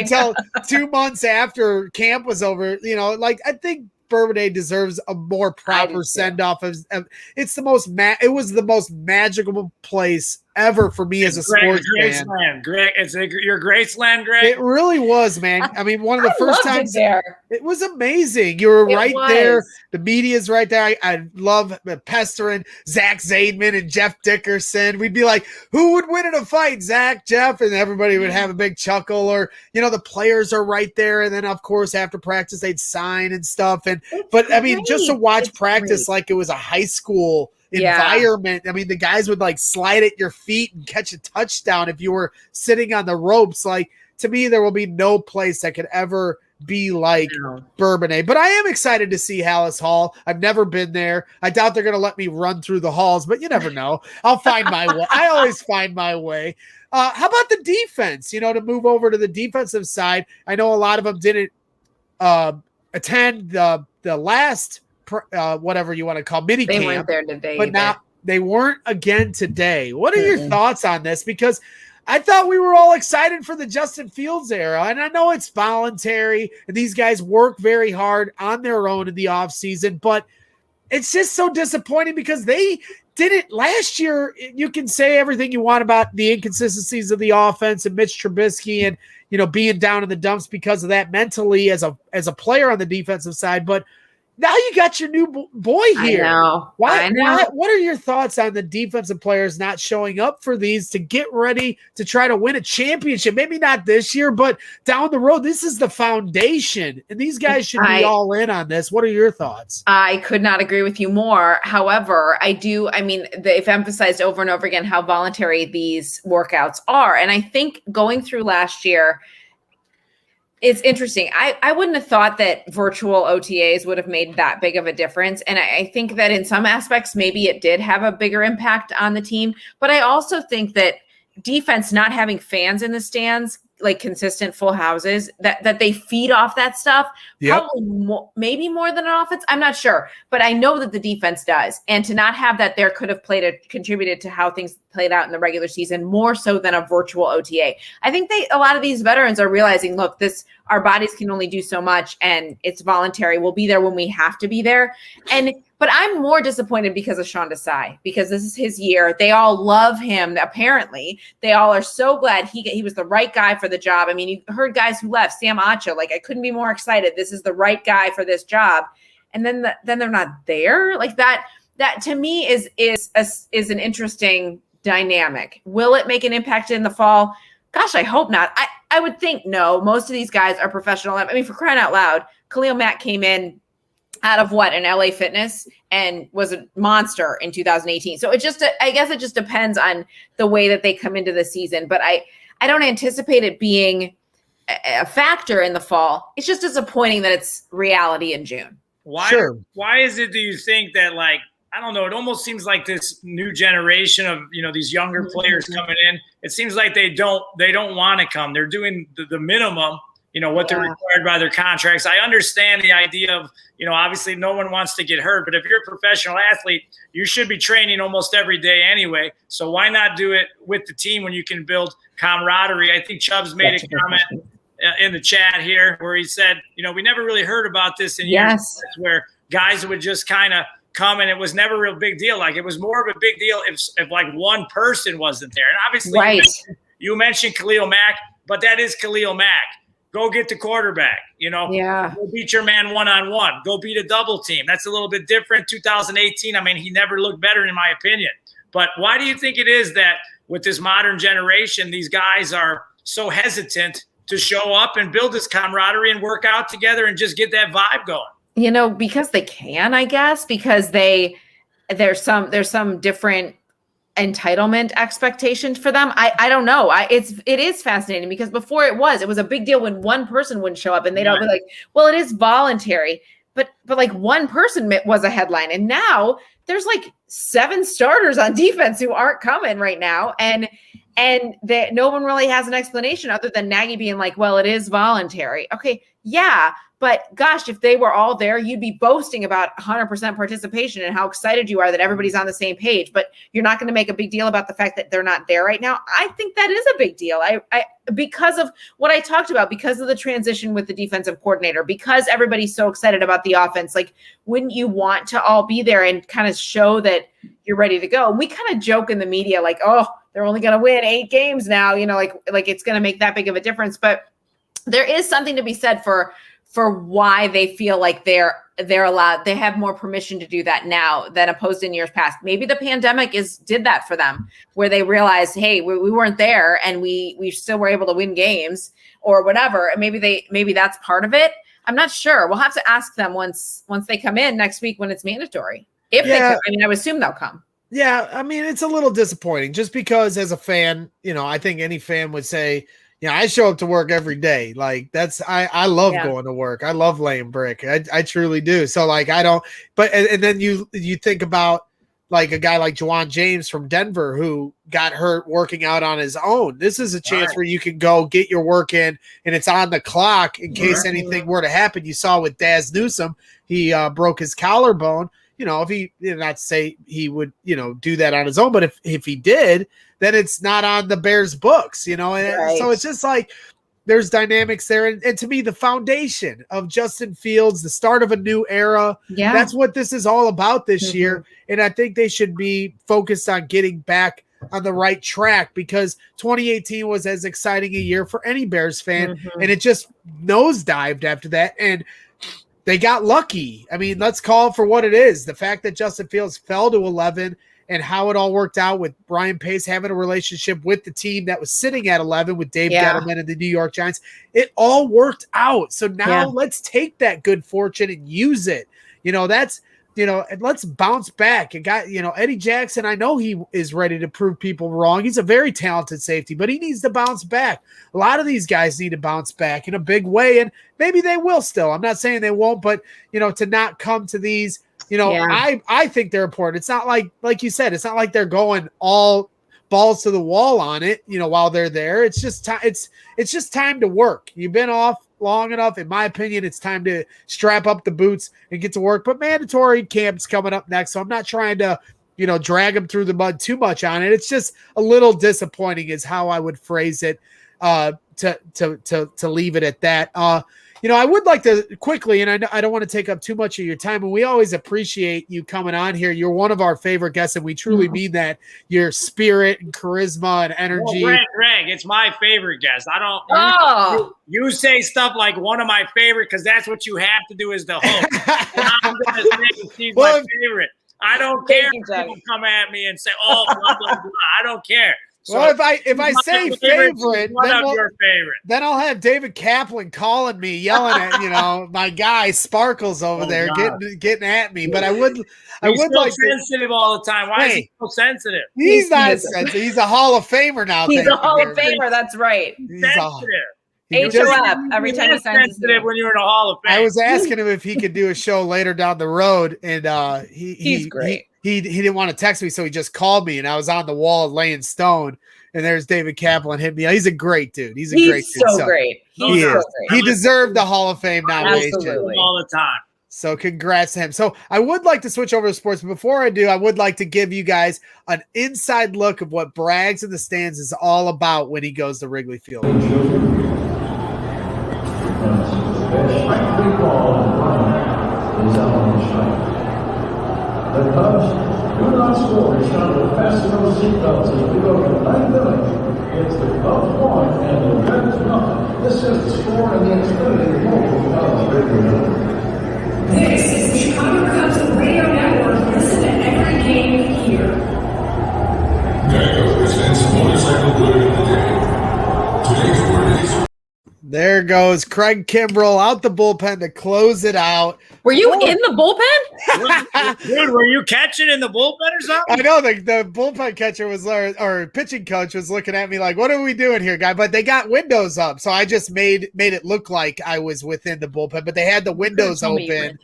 until 2 months after camp was over. I think Bourbonnais deserves a more proper send off. It's the most it was the most magical place ever for me as a sports fan. Greg, it's your Graceland, Greg. It really was, man. I mean, one of the first times there. It was amazing. You were right there. The media's right there. I love pestering Zach Zaidman and Jeff Dickerson. We'd be like, who would win in a fight, Zach, Jeff? And everybody would have a big chuckle. Or, the players are right there. And then, of course, after practice, they'd sign and stuff. But I mean, just to watch practice like it was a high school environment. I mean, the guys would like slide at your feet and catch a touchdown if you were sitting on the ropes. Like, to me, there will be no place that could ever be like Bourbonnais. But I am excited to see Halas Hall. I've never been there. I doubt they're going to let me run through the halls, but you never know. I'll find my way. I always find my way. How about the defense? To move over to the defensive side. I know a lot of them didn't attend the last whatever you want to call mini They camp. weren't there today, but now they weren't again today. What are your Mm-mm. thoughts on this? Because I thought we were all excited for the Justin Fields era, and I know it's voluntary, and these guys work very hard on their own in the offseason, but it's just so disappointing because they didn't last year. You can say everything you want about the inconsistencies of the offense and Mitch Trubisky and, you know, being down in the dumps because of that mentally as a player on the defensive side, but now you got your new boy here. I know. Why? What are your thoughts on the defensive players not showing up for these to get ready to try to win a championship? Maybe not this year, but down the road. This is the foundation, and these guys should be all in on this. What are your thoughts? I could not agree with you more. However, they've emphasized over and over again how voluntary these workouts are. And I think going through last year, it's interesting. I wouldn't have thought that virtual OTAs would have made that big of a difference. And I think that in some aspects, maybe it did have a bigger impact on the team. But I also think that defense not having fans in the stands, like consistent full houses, that they feed off that stuff. Yep. Probably maybe more than an offense. I'm not sure, but I know that the defense does. And to not have that there could have contributed to how things played out in the regular season more so than a virtual OTA. I think a lot of these veterans are realizing, look, our bodies can only do so much and it's voluntary. We'll be there when we have to be there. But I'm more disappointed because of Sean Desai, because this is his year. They all love him. Apparently, they all are so glad he was the right guy for the job. I mean, you heard guys who left, Sam Acho, like, I couldn't be more excited. This is the right guy for this job. And then they're not there. Like that to me is an interesting dynamic. Will it make an impact in the fall? Gosh, I hope not. I would think no. Most of these guys are professional. I mean, for crying out loud, Khalil Mack came in out of an LA Fitness and was a monster in 2018. So I guess it just depends on the way that they come into the season. But I don't anticipate it being a factor in the fall. It's just disappointing that it's reality in June. Why is it, do you think that, like, I don't know, it almost seems like this new generation of, these younger players coming in, it seems like they don't want to come. They're doing the minimum, what they're required by their contracts. I understand the idea of, obviously no one wants to get hurt, but if you're a professional athlete, you should be training almost every day anyway. So why not do it with the team when you can build camaraderie? I think Chubbs made a comment in the chat here where he said, we never really heard about this in years where guys would just kind of come and it was never a real big deal. Like, it was more of a big deal if like one person wasn't there. And obviously you mentioned Khalil Mack, but that is Khalil Mack. Go get the quarterback, Go beat your man one-on-one. Go beat a double team. That's a little bit different. 2018, I mean, he never looked better in my opinion. But why do you think it is that with this modern generation, these guys are so hesitant to show up and build this camaraderie and work out together and just get that vibe going? Because they can, I guess, because there's some different entitlement expectations for them. I don't know. It is fascinating because before it was a big deal when one person wouldn't show up and they'd all be like, well, it is voluntary, but like one person was a headline. And now there's like 7 starters on defense who aren't coming right now. And no one really has an explanation other than Nagy being like, well, it is voluntary. Okay. Yeah. But gosh, if they were all there, you'd be boasting about 100% participation and how excited you are that everybody's on the same page. But you're not going to make a big deal about the fact that they're not there right now. I think that is a big deal. I because of what I talked about, because of the transition with the defensive coordinator, because everybody's so excited about the offense. Like, wouldn't you want to all be there and kind of show that you're ready to go? And we kind of joke in the media like, oh, they're only going to win 8 games now, like it's going to make that big of a difference. But there is something to be said for why they feel like they're allowed, they have more permission to do that now than opposed in years past. Maybe the pandemic did that for them, where they realized, hey, we weren't there and we still were able to win games or whatever. And maybe that's part of it. I'm not sure. We'll have to ask them once they come in next week when it's mandatory. If they come, I would assume they'll come. Yeah, I mean, it's a little disappointing just because as a fan, I think any fan would say, I show up to work every day. Like I love going to work. I love laying brick. I truly do. So like, I don't, but, and then you think about like a guy like Juwan James from Denver who got hurt working out on his own. This is a chance where you can go get your work in, and it's on the clock in case anything were to happen. You saw with Daz Newsome, he broke his collarbone. If he, not to say he would, do that on his own, but if he did, then it's not on the Bears books, and so it's just like there's dynamics there. And to me, the foundation of Justin Fields, the start of a new era, that's what this is all about this year. And I think they should be focused on getting back on the right track, because 2018 was as exciting a year for any Bears fan, and it just nosedived after that. And they got lucky. I mean, let's call it for what it is. The fact that Justin Fields fell to 11 and how it all worked out with Brian Pace having a relationship with the team that was sitting at 11 with Dave Gettleman and the New York Giants, it all worked out. So now let's take that good fortune and use it. And let's bounce back. It got, Eddie Jackson, I know he is ready to prove people wrong. He's a very talented safety, but he needs to bounce back. A lot of these guys need to bounce back in a big way, and maybe they will still. I'm not saying they won't, but, to not come to these, I think they're important. It's not like you said, it's not like they're going all balls to the wall on it, while they're there. It's just it's just time to work. You've been off long enough. In my opinion, it's time to strap up the boots and get to work. But mandatory camp's coming up next, so I'm not trying to, drag them through the mud too much on it. It's just a little disappointing is how I would phrase it, to leave it at that. I would like to quickly, and I don't want to take up too much of your time, and we always appreciate you coming on here. You're one of our favorite guests, and we truly mean that. Your spirit and charisma and energy. Well, Greg, it's my favorite guest. I don't. You say stuff like one of my favorite because that's what you have to do as the host. And I'm going to say she's my favorite. I don't care if people come at me and say, "Oh, blah blah blah." I don't care. So well, if I say favorite, favorite, then I'll have David Kaplan calling me, yelling at my guy Sparkles over there, getting at me. But I would like sensitive all the time. Why is he so sensitive? He's not sensitive. He's a Hall of Famer now. He's a Hall of Famer. That's right. He's sensitive. HOF every time he signs sensitive when you're in a Hall of Fame. I was asking him if he could do a show later down the road, and he's great. He didn't want to text me, so he just called me, and I was on the wall laying stone, and there's David Kaplan hit me. He's a great dude. He's great dude. So great. He is. He deserved the Hall of Fame nomination. Absolutely. All the time. So congrats to him. So I would like to switch over to sports, but before I do, I would like to give you guys an inside look of what Braggs in the Stands is all about when he goes to Wrigley Field. The Cubs do not score. It's time to fasten those seatbelts as we go to the ninth inning. It's the Cubs 1 and the Reds 0. This is the score in the Xfinity Mobile Cubs Radio Network. This is the Chicago Cubs Radio Network. Listen to every game here. Geico presents Motorcycle Word of the Day. Today's word is. There goes Craig Kimbrell out the bullpen to close it out. Were you in the bullpen? Dude, were you catching in the bullpen or something? I know the bullpen catcher was or pitching coach was looking at me like, what are we doing here, guy? But they got windows up. So I just made it look like I was within the bullpen, but they had the windows open.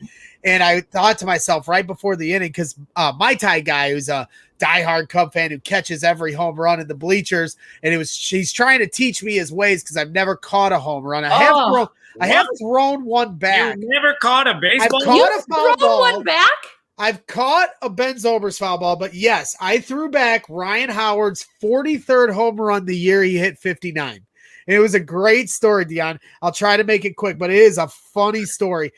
And I thought to myself right before the inning, because my Thai guy, who's a diehard Cub fan who catches every home run in the bleachers, and he's trying to teach me his ways because I've never caught a home run. I have thrown one back. You never caught a baseball? I've caught one back? I've caught a Ben Zobrist foul ball, but yes, I threw back Ryan Howard's 43rd home run the year he hit 59. And it was a great story, Dionne. I'll try to make it quick, but it is a funny story.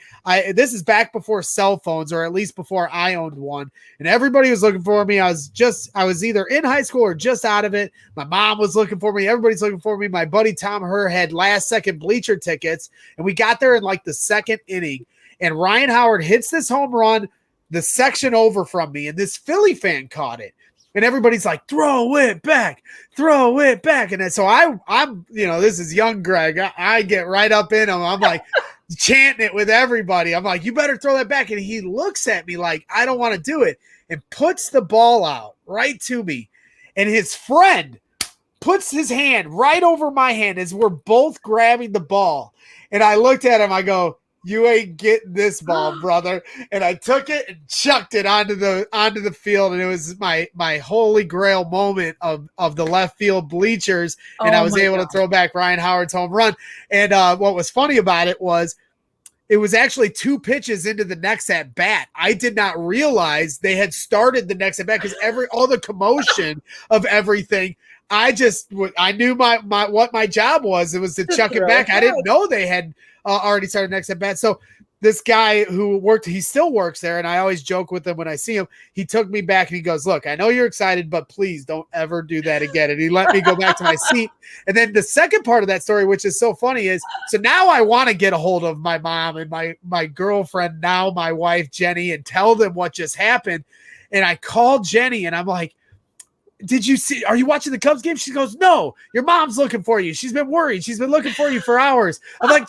This is back before cell phones, or at least before I owned one. And everybody was looking for me. I was either in high school or just out of it. My mom was looking for me. Everybody's looking for me. My buddy Tom Herr had last second bleacher tickets. And we got there in like the second inning. And Ryan Howard hits this home run, the section over from me. And this Philly fan caught it. And everybody's like, throw it back. And then, so I'm, this is young Greg. I get right up in him. I'm like chanting it with everybody. I'm like, you better throw that back. And he looks at me like, I don't want to do it, and puts the ball out right to me. And his friend puts his hand right over my hand as we're both grabbing the ball. And I looked at him. I go, you ain't getting this ball, brother. And I took it and chucked it onto the field, and it was my holy grail moment of the left field bleachers, and I was able to throw back Ryan Howard's home run. And what was funny about it was actually 2 pitches into the next at bat. I did not realize they had started the next at bat because all the commotion of everything. I knew what my job was. It was to chuck it back. I didn't know they had already started next at bat. So this guy who he still works there, and I always joke with him when I see him. He took me back and he goes, "Look, I know you're excited, but please don't ever do that again." And he let me go back to my seat. And then the second part of that story, which is so funny, is so now I want to get a hold of my mom and my girlfriend, now my wife Jenny, and tell them what just happened. And I called Jenny and I'm like, are you watching the Cubs game? She goes, "No, your mom's looking for you. She's been worried. She's been looking for you for hours." I'm like,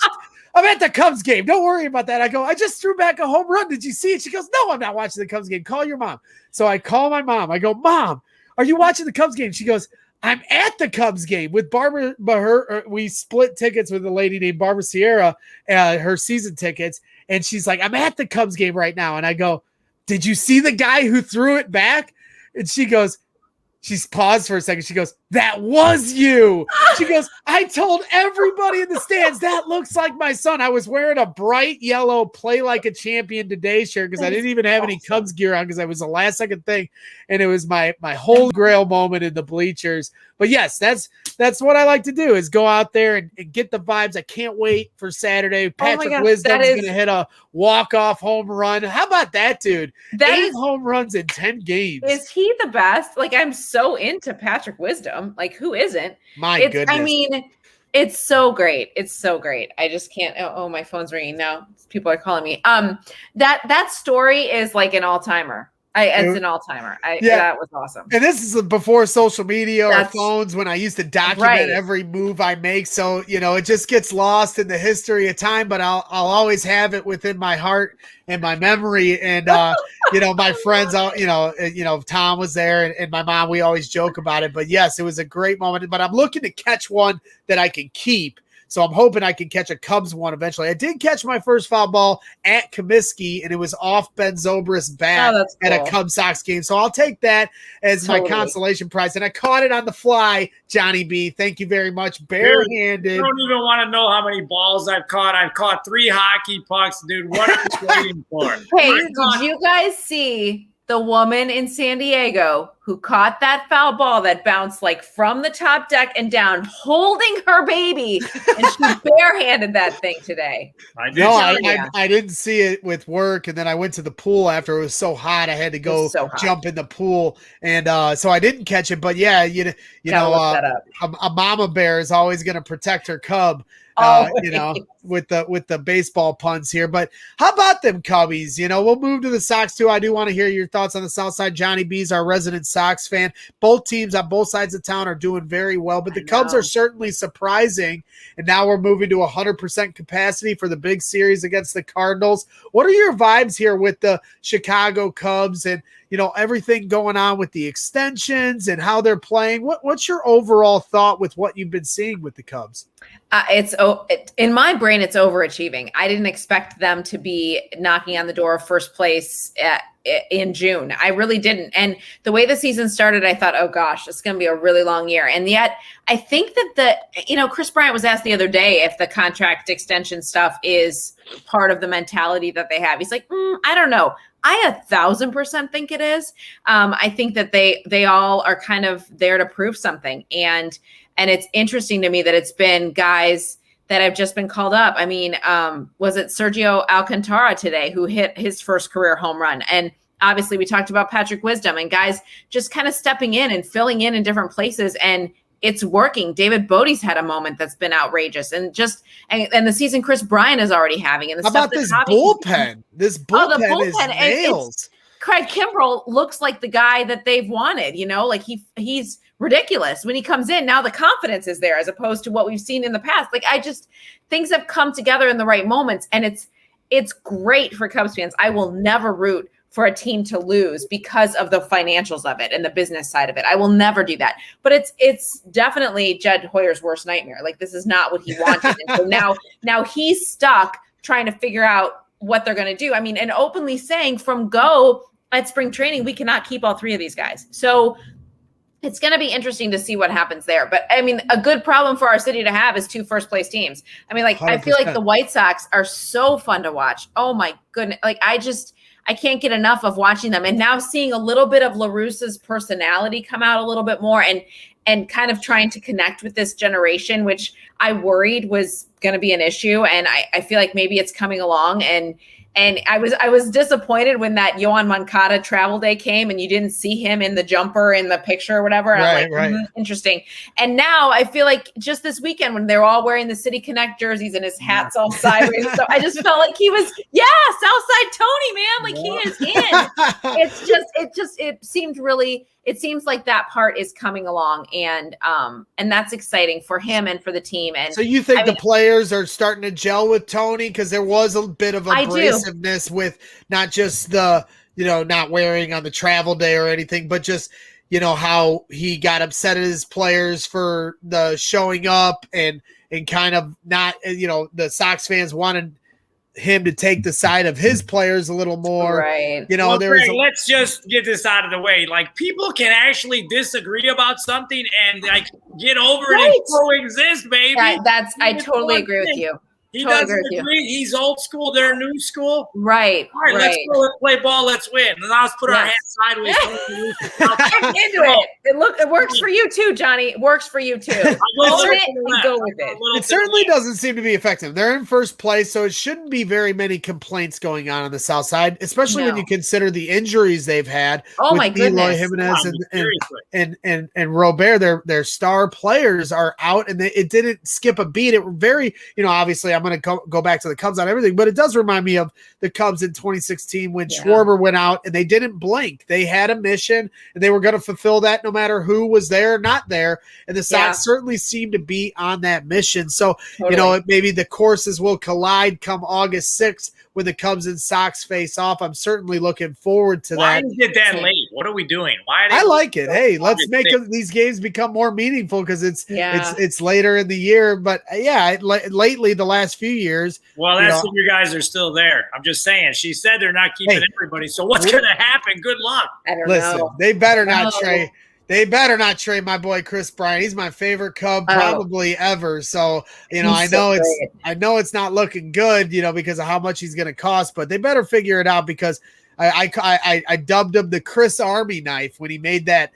"I'm at the Cubs game. Don't worry about that." I go, "I just threw back a home run. Did you see it?" She goes, "No, I'm not watching the Cubs game. Call your mom." So I call my mom. I go, "Mom, are you watching the Cubs game?" She goes, "I'm at the Cubs game with Barbara." We split tickets with a lady named Barbara Sierra, her season tickets. And she's like, "I'm at the Cubs game right now." And I go, "Did you see the guy who threw it back?" And she's paused for a second. She goes, "That was you." She goes, "I told everybody in the stands, that looks like my son." I was wearing a bright yellow Play Like a Champion Today shirt because I didn't even have any Cubs gear on because I was the last second thing. And it was my holy grail moment in the bleachers. But yes, that's what I like to do is go out there and get the vibes. I can't wait for Saturday. Patrick Wisdom's going to hit a walk-off home run. How about that, dude? 8 home runs in 10 games. Is he the best? Like, I'm so into Patrick Wisdom. Like, who isn't? My goodness. I mean, it's so great. It's so great. I just can't. Oh, my phone's ringing now. People are calling me. That story is like an all-timer. It's an all-timer. That was awesome. And this is before social media or phones, when I used to document every move I make. So, it just gets lost in the history of time, but I'll always have it within my heart and my memory. And, my friends, Tom was there and my mom, we always joke about it. But yes, it was a great moment. But I'm looking to catch one that I can keep. So I'm hoping I can catch a Cubs one eventually. I did catch my first foul ball at Comiskey, and it was off Ben Zobrist's bat at a Cubs Sox game. So I'll take that as my consolation prize. And I caught it on the fly, Johnny B. Thank you very much. Barehanded. You don't even want to know how many balls I've caught. I've caught 3 hockey pucks, dude. What are you waiting for? Hey, did you guys see the woman in San Diego who caught that foul ball that bounced like from the top deck and down, holding her baby, and she barehanded that thing today? I didn't see it with work, and then I went to the pool after. It was so hot, I had to go jump in the pool, and so I didn't catch it. But yeah, a mama bear is always going to protect her cub. With the baseball puns here. But how about them Cubbies? We'll move to the Sox too. I do want to hear your thoughts on the South Side. Johnny B's our resident Sox fan. Both teams on both sides of town are doing very well, but the Cubs are certainly surprising. And now we're moving to 100% capacity for the big series against the Cardinals. What are your vibes here with the Chicago Cubs and, everything going on with the extensions and how they're playing? What's your overall thought with what you've been seeing with the Cubs? In my brain, it's overachieving. I didn't expect them to be knocking on the door of first place in June. I really didn't. And the way the season started, I thought, oh gosh, it's going to be a really long year. And yet I think that Chris Bryant was asked the other day if the contract extension stuff is part of the mentality that they have. He's like, I don't know. I 1,000% think it is. I think that they all are kind of there to prove something. And it's interesting to me that it's been guys that have just been called up. I mean, was it Sergio Alcantara today who hit his first career home run? And obviously we talked about Patrick Wisdom and guys just kind of stepping in and filling in different places. And it's working. David Bodie's had a moment that's been outrageous, and the season Chris Bryant is already having. And how about this bullpen? This bullpen is nails. Craig Kimbrell looks like the guy that they've wanted. Like he's ridiculous when he comes in. Now the confidence is there as opposed to what we've seen in the past. Like things have come together in the right moments, and it's great for Cubs fans. I will never root for a team to lose because of the financials of it and the business side of it. I will never do that. But it's definitely Jed Hoyer's worst nightmare. Like, this is not what he wanted. And so now he's stuck trying to figure out what they're going to do. I mean, and openly saying from go at spring training, we cannot keep all 3 of these guys. So it's going to be interesting to see what happens there. But I mean, a good problem for our city to have is 2 first-place teams. I mean, like, 100%. I feel like the White Sox are so fun to watch. Oh my goodness. Like, I can't get enough of watching them. And now seeing a little bit of La Russa's personality come out a little bit more and kind of trying to connect with this generation, which I worried was going to be an issue. And I feel like maybe it's coming along. And I was disappointed when that Yohan Moncada travel day came and you didn't see him in the jumper in the picture or whatever. And I'm like, interesting. And now I feel like just this weekend when they're all wearing the City Connect jerseys and his hat's all sideways, so I just felt like he was, Southside Tony, man. Like he is in. It seems like that part is coming along, and that's exciting for him and for the team. And so you think the players are starting to gel with Tony? Because there was a bit of abrasiveness with not just the, not wearing on the travel day or anything, but just, how he got upset at his players for the showing up and kind of not, the Sox fans wanted him to take the side of his players a little more, right? Let's just get this out of the way. Like, people can actually disagree about something and like get over it and coexist, baby. I totally agree with you. He doesn't agree. He's old school. They're new school. Right. All right. Let's go. Let's play ball. Let's win. And now let's put our hands sideways. I'm into it. It works for you too, Johnny. It works for you too. Own it and go with it. It certainly doesn't seem to be effective. They're in first place, so it shouldn't be very many complaints going on the South Side, especially when you consider the injuries they've had. Oh my goodness! Eloy Jimenez and Robert, their star players are out, and it didn't skip a beat. It very, obviously. I'm going to go back to the Cubs on everything, but it does remind me of the Cubs in 2016 when Schwarber went out and they didn't blink. They had a mission and they were going to fulfill that no matter who was there or not there. And the Sox certainly seem to be on that mission. So, maybe the courses will collide come August 6th when the Cubs and Sox face off. I'm certainly looking forward to that. Why is it that late? What are we doing? I like it. Hey, let's make these games become more meaningful because it's later in the year. But lately the last few years. Well, that's when you guys are still there. I'm just saying. She said they're not keeping everybody. So what's going to happen? Good luck. I don't know. They better not trade. They better not trade my boy Chris Bryant. He's my favorite Cub probably ever. So, I know it's not looking good, because of how much he's going to cost, but they better figure it out because I dubbed him the Chris Army knife when he made that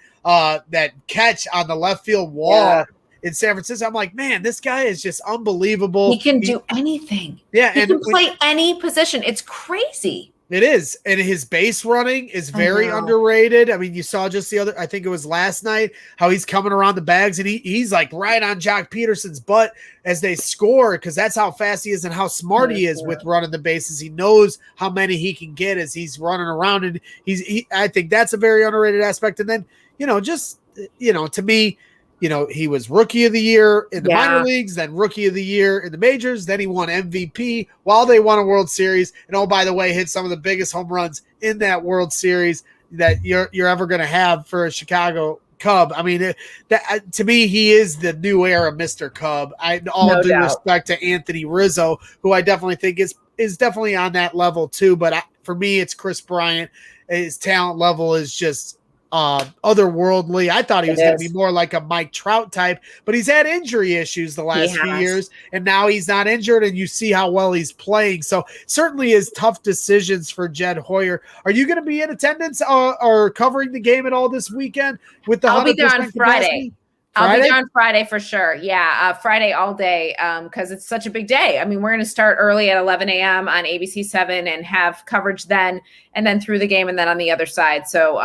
catch on the left field wall in San Francisco. I'm like, man, this guy is just unbelievable. He can do anything. Yeah. He can play any position. It's crazy. It is. And his base running is very underrated. I mean, you saw just I think it was last night, how he's coming around the bags and he's like right on Jock Peterson's butt as they score because that's how fast he is and how smart he is with running the bases. He knows how many he can get as he's running around. And I think that's a very underrated aspect. And then, to me, he was rookie of the year in the minor leagues, then rookie of the year in the majors. Then he won MVP while they won a World Series. And oh, by the way, hit some of the biggest home runs in that World Series that you're ever going to have for a Chicago Cub. I mean, to me, he is the new era Mr. Cub. All due respect to Anthony Rizzo, who I definitely think is definitely on that level too. But for me, it's Chris Bryant. His talent level is just otherworldly. I thought he was going to be more like a Mike Trout type, but he's had injury issues the last few years, and now he's not injured, and you see how well he's playing. So certainly is tough decisions for Jed Hoyer. Are you going to be in attendance or covering the game at all this weekend with the 100% I'll be there on capacity? Friday. I'll be there on Friday for sure. Yeah, Friday all day because it's such a big day. I mean, we're going to start early at 11 a.m. on ABC 7 and have coverage then and then through the game and then on the other side. So,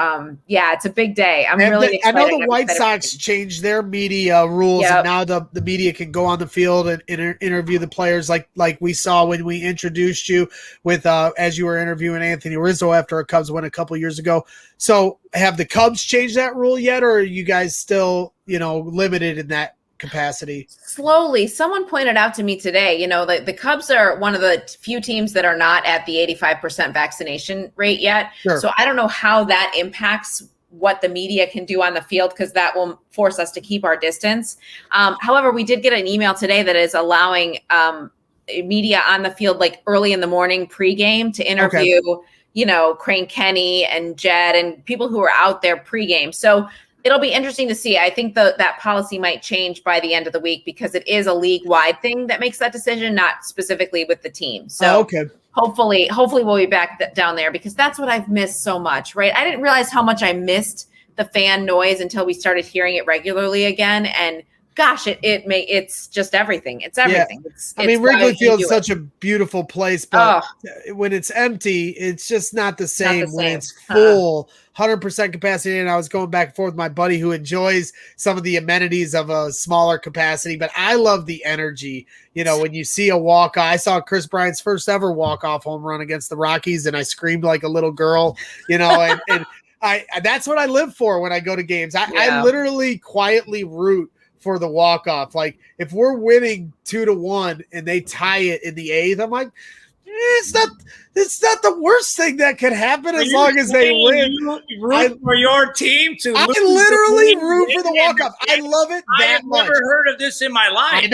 it's a big day. I'm really excited. I know the White Sox changed their media rules and now the media can go on the field and interview the players like we saw when we introduced you with as you were interviewing Anthony Rizzo after a Cubs win a couple years ago. So have the Cubs changed that rule yet, or are you guys still, limited in that capacity? Slowly. Someone pointed out to me today, the Cubs are one of the few teams that are not at the 85% vaccination rate yet. Sure. So I don't know how that impacts what the media can do on the field because that will force us to keep our distance. However, we did get an email today that is allowing media on the field like early in the morning pregame to interview, Crane Kenny and Jed and people who are out there pregame. So it'll be interesting to see. I think that policy might change by the end of the week because it is a league-wide thing that makes that decision, not specifically with the team. So hopefully we'll be back down there because that's what I've missed so much, right? I didn't realize how much I missed the fan noise until we started hearing it regularly again. And gosh, it's just everything. It's everything. Yeah. Wrigley Field is such a beautiful place, but when it's empty, it's just not the same. When it's full, 100% capacity. And I was going back and forth with my buddy who enjoys some of the amenities of a smaller capacity, but I love the energy. When you see a walk, I saw Chris Bryant's first ever walk-off home run against the Rockies, and I screamed like a little girl, and that's what I live for when I go to games. I literally quietly root for the walk-off. Like if we're winning 2-1 and they tie it in the 8th, I'm like, it's not the worst thing that could happen as long as they win. You root for your team to I literally root for the walk-off. I love it I have never heard of this in my life. I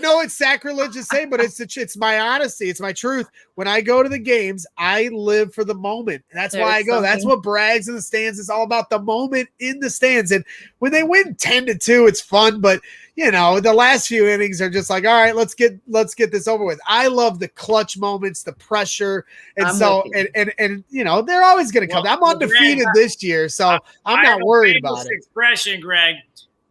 know it's sacrilegious to say, but it's my honesty. It's my truth. When I go to the games, I live for the moment. That's why I go. That's what brags in the stands. It's all about the moment in the stands. And when they win 10-2, it's fun, but the last few innings are just like, all right, let's get this over with. I love the clutch moments, the pressure. And they're always going to come. I'm undefeated this year, so I'm not worried about it. Expression, Greg.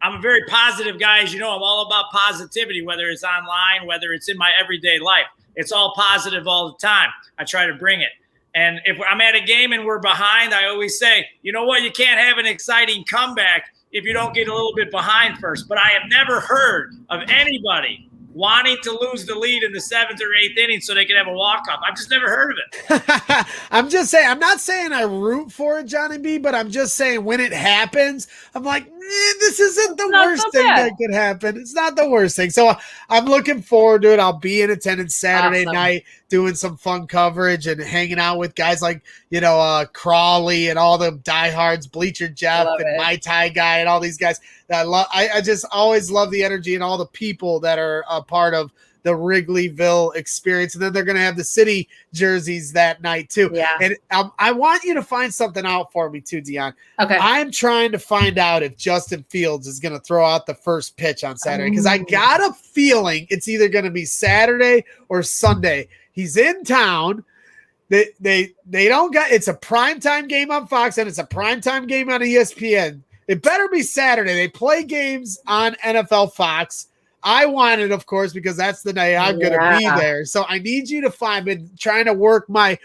I'm a very positive guy. As you know, I'm all about positivity, whether it's online, whether it's in my everyday life. It's all positive all the time. I try to bring it. And if I'm at a game and we're behind, I always say, you know what? You can't have an exciting comeback if you don't get a little bit behind first. But I have never heard of anybody wanting to lose the lead in the 7th or 8th inning so they can have a walk-off. I've just never heard of it. I'm just saying, I'm not saying I root for it, Johnny B, but I'm just saying when it happens, I'm like, this isn't the worst thing that could happen. It's not the worst thing. So I'm looking forward to it. I'll be in attendance Saturday night doing some fun coverage and hanging out with guys like, Crawley and all the diehards, Bleacher Jeff and My Tai Guy and all these guys that I love. I just always love the energy and all the people that are a part of the Wrigleyville experience. And then they're going to have the city jerseys that night too. Yeah. And I want you to find something out for me too, Dionne. Okay. I'm trying to find out if Justin Fields is going to throw out the first pitch on Saturday because I got a feeling it's either going to be Saturday or Sunday. He's in town. They don't got, it's a primetime game on Fox and it's a primetime game on ESPN. It better be Saturday. They play games on NFL Fox. I want it, of course, because that's the night I'm going to be there. So I need you to find, been trying to work my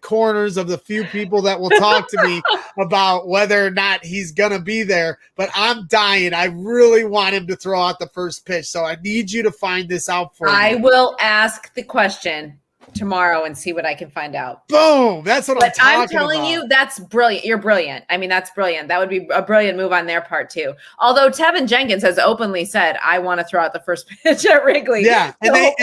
corners of the few people that will talk to me about whether or not he's going to be there. But I'm dying. I really want him to throw out the first pitch. So I need you to find this out for me. I will ask the question tomorrow and see what I can find out. Boom. That's what I'm talking about. I'm telling you, that's brilliant. You're brilliant. I mean, that's brilliant. That would be a brilliant move on their part too. Although Tevin Jenkins has openly said, I want to throw out the first pitch at Wrigley. Yeah. And they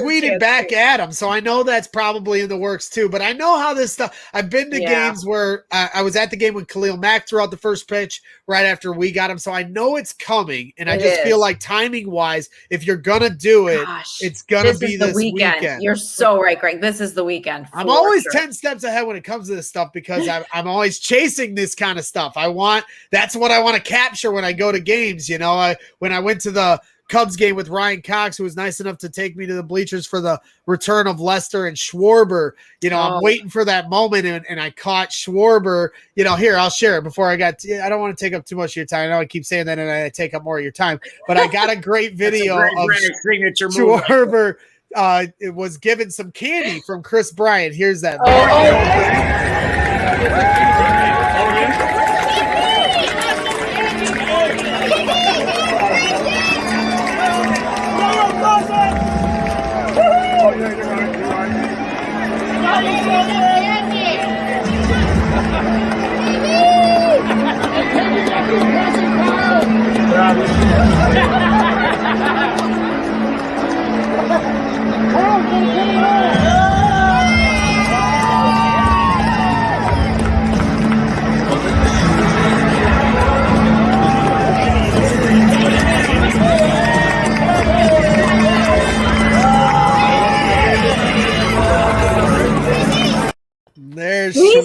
tweeted back at him. So I know that's probably in the works too, but I know how this stuff, I've been to games where I was at the game when Khalil Mack threw out the first pitch right after we got him. So I know it's coming. And I just feel like timing wise, if you're going to do it, it's going to be this weekend. You're so right, Greg. This is the weekend. I'm always 10 steps ahead when it comes to this stuff because I'm always chasing this kind of stuff. That's what I want to capture when I go to games. When I went to the Cubs game with Ryan Cox, who was nice enough to take me to the bleachers for the return of Lester and Schwarber, I'm waiting for that moment and I caught Schwarber, here, I'll share it before I don't want to take up too much of your time. I know I keep saying that and I take up more of your time, but I got a great video of signature Schwarber. It was given some candy from Chris Bryant. Here's that.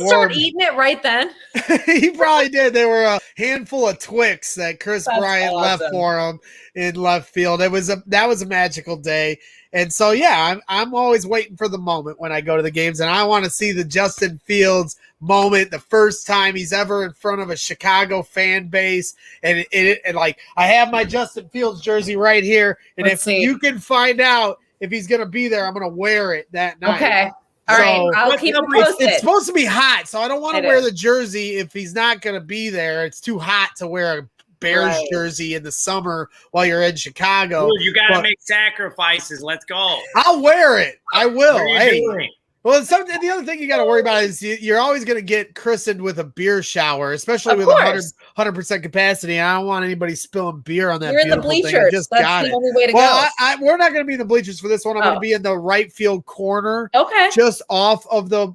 start eating it right then? He probably did. They were a handful of Twix that Chris Bryant left awesome. for him in left field. That was a magical day. And so, yeah, I'm always waiting for the moment when I go to the games, and I want to see the Justin Fields moment, the first time he's ever in front of a Chicago fan base. And like, I have my Justin Fields jersey right here, and Let's see. you can find out if he's going to be there, I'm going to wear it that night. Okay. All right. I'll keep you posted. It's supposed to be hot, so I don't want to wear is. the jersey if he's not going to be there. It's too hot to wear a Bears jersey in the summer while you're in Chicago. Dude, you got to make sacrifices. Let's go. I'll wear it. I will. What are you Hey. doing? Well, the other thing you got to worry about is you're always going to get christened with a beer shower, especially with 100% capacity. And I don't want anybody spilling beer on that. You're in the bleachers. Thing. I just That's got the it. only way to go. go. We're not going to be in the bleachers for this one. I'm going to be in the right field corner. Okay. Just off of the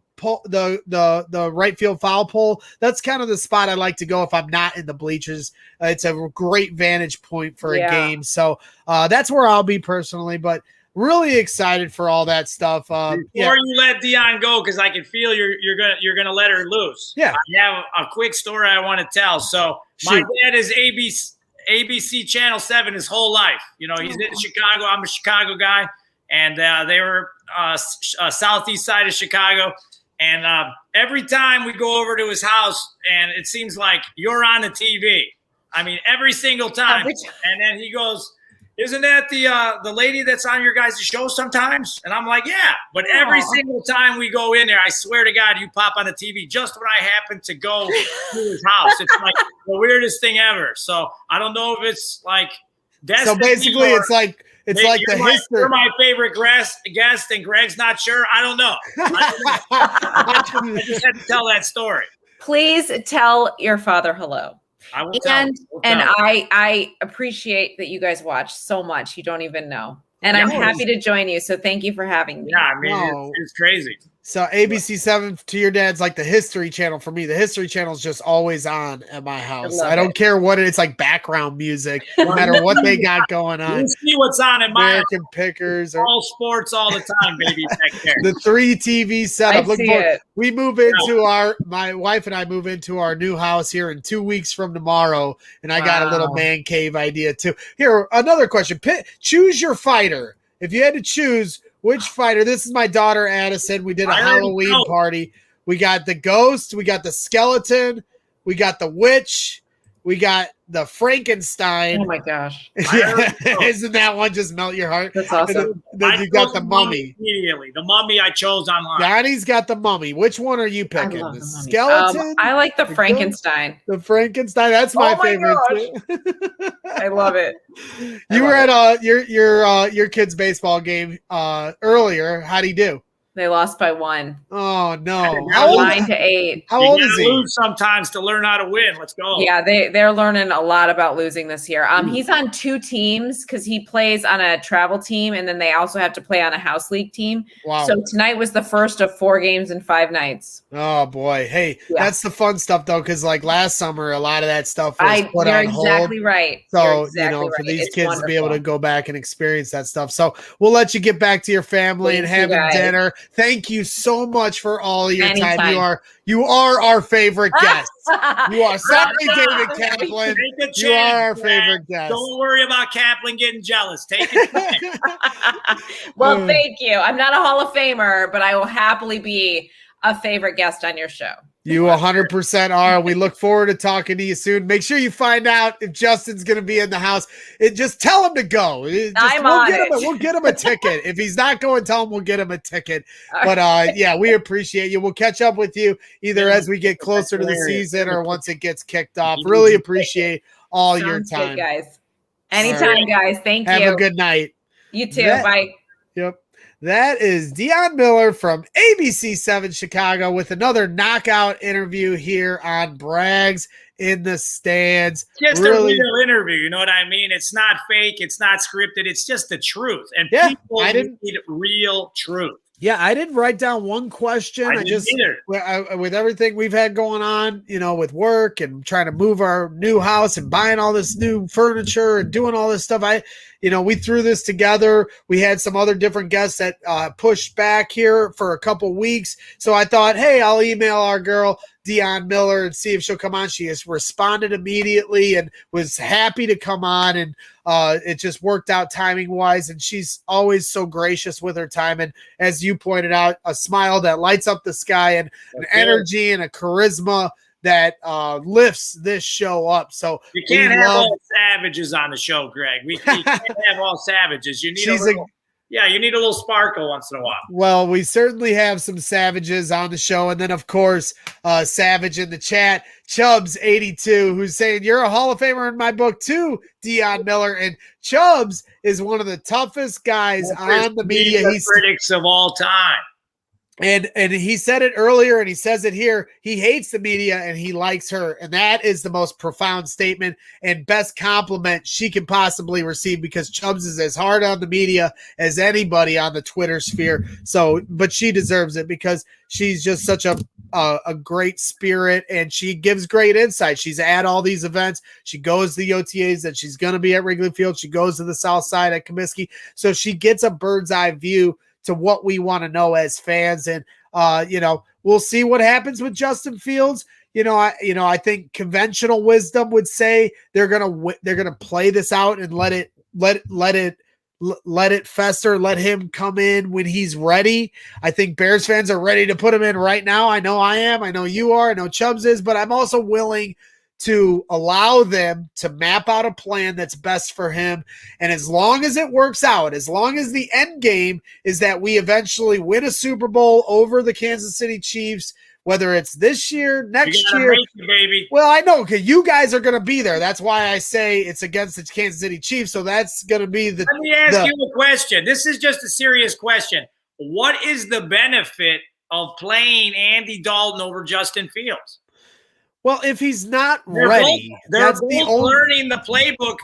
right field foul pole. That's kind of the spot I like to go if I'm not in the bleachers. It's a great vantage point for a game. So that's where I'll be personally, but really excited for all that stuff. Before you let Dionne go, because I can feel you're gonna let her loose. Yeah. I have a quick story I want to tell. So my dad is ABC Channel 7 his whole life. You know, he's in Chicago. I'm a Chicago guy, and they were southeast side of Chicago. And every time we go over to his house, and it seems like you're on the TV. I mean, every single time. And then he goes, "Isn't that the lady that's on your guys' show sometimes?" And I'm like, "Yeah." But every single time we go in there, I swear to God, you pop on the TV just when I happen to go to his house. It's like the weirdest thing ever. So I don't know if it's like destiny. So basically, it's like the history. You're my favorite guest, and Greg's not sure. I don't know. I just had to tell that story. Please tell your father hello. I will and I appreciate that you guys watch so much. You don't even know. And I'm happy to join you. So thank you for having me. Yeah, I mean, it's crazy. So ABC 7 to your dad's like the History Channel for me. The History Channel is just always on at my house. I don't care what it's like background music, no matter what they got going on. You see what's on in my American Pickers, all sports all the time, baby. Back there. The 3 TV setup. We move into my wife and I move into our new house here in 2 weeks from tomorrow, and I got a little man cave idea too. Here, another question: choose your fighter. If you had to choose. Which fighter? This is my daughter, Addison. We did a Halloween party. We got the ghost. We got the skeleton. We got the witch. We got the Frankenstein. Oh, my gosh. Isn't that one just melt your heart? That's awesome. Then you got the mummy. Immediately. The mummy I chose online. Donnie's got the mummy. Which one are you picking? The skeleton? I like the Frankenstein. The Frankenstein. That's my favorite. I love it. You were at your kid's baseball game earlier. How'd he do? They lost by 1. Oh no! 9-8. How old is he? Lose sometimes to learn how to win. Let's go. Yeah, they're learning a lot about losing this year. He's on 2 teams because he plays on a travel team, and then they also have to play on a house league team. Wow! So tonight was the first of 4 games in 5 nights. Oh boy! Hey, that's the fun stuff though, because like last summer, a lot of that stuff was put on hold. You're exactly right. So for these kids to be able to go back and experience that stuff. So we'll let you get back to your family and having dinner. Thank you so much for all your time. You are our favorite guest. You are. Sorry, David Kaplan. You are our favorite guest. Don't worry about Kaplan getting jealous. Take it. Well, thank you. I'm not a Hall of Famer, but I will happily be a favorite guest on your show. You 100% are. We look forward to talking to you soon. Make sure you find out if Justin's going to be in the house. Just tell him to go. We'll get him a ticket. If he's not going, tell him we'll get him a ticket. But yeah, we appreciate you. We'll catch up with you either as we get closer to the season or once it gets kicked off. Really appreciate all your time. Good, guys. Anytime, guys. Thank you. Have a good night. You too. Bye. Yep. That is Dionne Miller from ABC 7 Chicago with another knockout interview here on Brags in the Stands. Just a real interview, you know what I mean? It's not fake, it's not scripted, it's just the truth. And people need real truth. Yeah, I didn't write down one question. I just with everything we've had going on, with work and trying to move our new house and buying all this new furniture and doing all this stuff. we threw this together. We had some other different guests that pushed back here for a couple weeks. So I thought, hey, I'll email our girl Dionne Miller and see if she'll come on. She has responded immediately and was happy to come on, and it just worked out timing wise. And she's always so gracious with her time. And as you pointed out, a smile that lights up the sky, and an energy and a charisma that lifts this show up. So you can't have all savages on the show, Greg. You can't have all savages. You need you need a little sparkle once in a while. Well, we certainly have some savages on the show. And then, of course, Savage in the chat, Chubbs82, who's saying, you're a Hall of Famer in my book too, Dionne Miller. And Chubbs is one of the toughest guys on the media. He's critics of all time. And he said it earlier, and he says it here. He hates the media and he likes her. And that is the most profound statement and best compliment she can possibly receive, because Chubbs is as hard on the media as anybody on the Twitter sphere. So, but she deserves it because she's just such a great spirit, and she gives great insight. She's at all these events. She goes to the OTAs, and she's going to be at Wrigley Field. She goes to the South Side at Comiskey. So she gets a bird's eye view to what we want to know as fans. And, we'll see what happens with Justin Fields. I think conventional wisdom would say they're going to play this out and let it fester, let him come in when he's ready. I think Bears fans are ready to put him in right now. I know I am. I know you are. I know Chubbs is, but I'm also willing to allow them to map out a plan that's best for him. And as long as it works out, as long as the end game is that we eventually win a Super Bowl over the Kansas City Chiefs, whether it's this year, next year, baby. Well, I know, because you guys are going to be there. That's why I say it's against the Kansas City Chiefs. So that's going to be the. Let me ask you a question. This is just a serious question. What is the benefit of playing Andy Dalton over Justin Fields? Well, if he's not ready, they're both learning the playbook.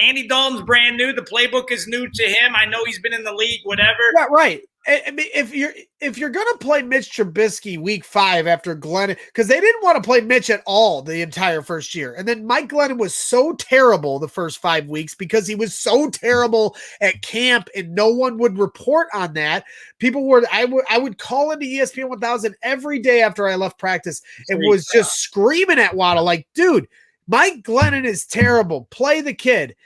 Andy Dalton's brand new. The playbook is new to him. I know he's been in the league, whatever. Yeah, right. I mean, if you're going to play Mitch Trubisky week 5 after Glennon, because they didn't want to play Mitch at all the entire first year. And then Mike Glennon was so terrible the first 5 weeks because he was so terrible at camp and no one would report on that. People were, I would call into ESPN 1000 every day after I left practice and was just screaming at Waddle like, dude, Mike Glennon is terrible. Play the kid.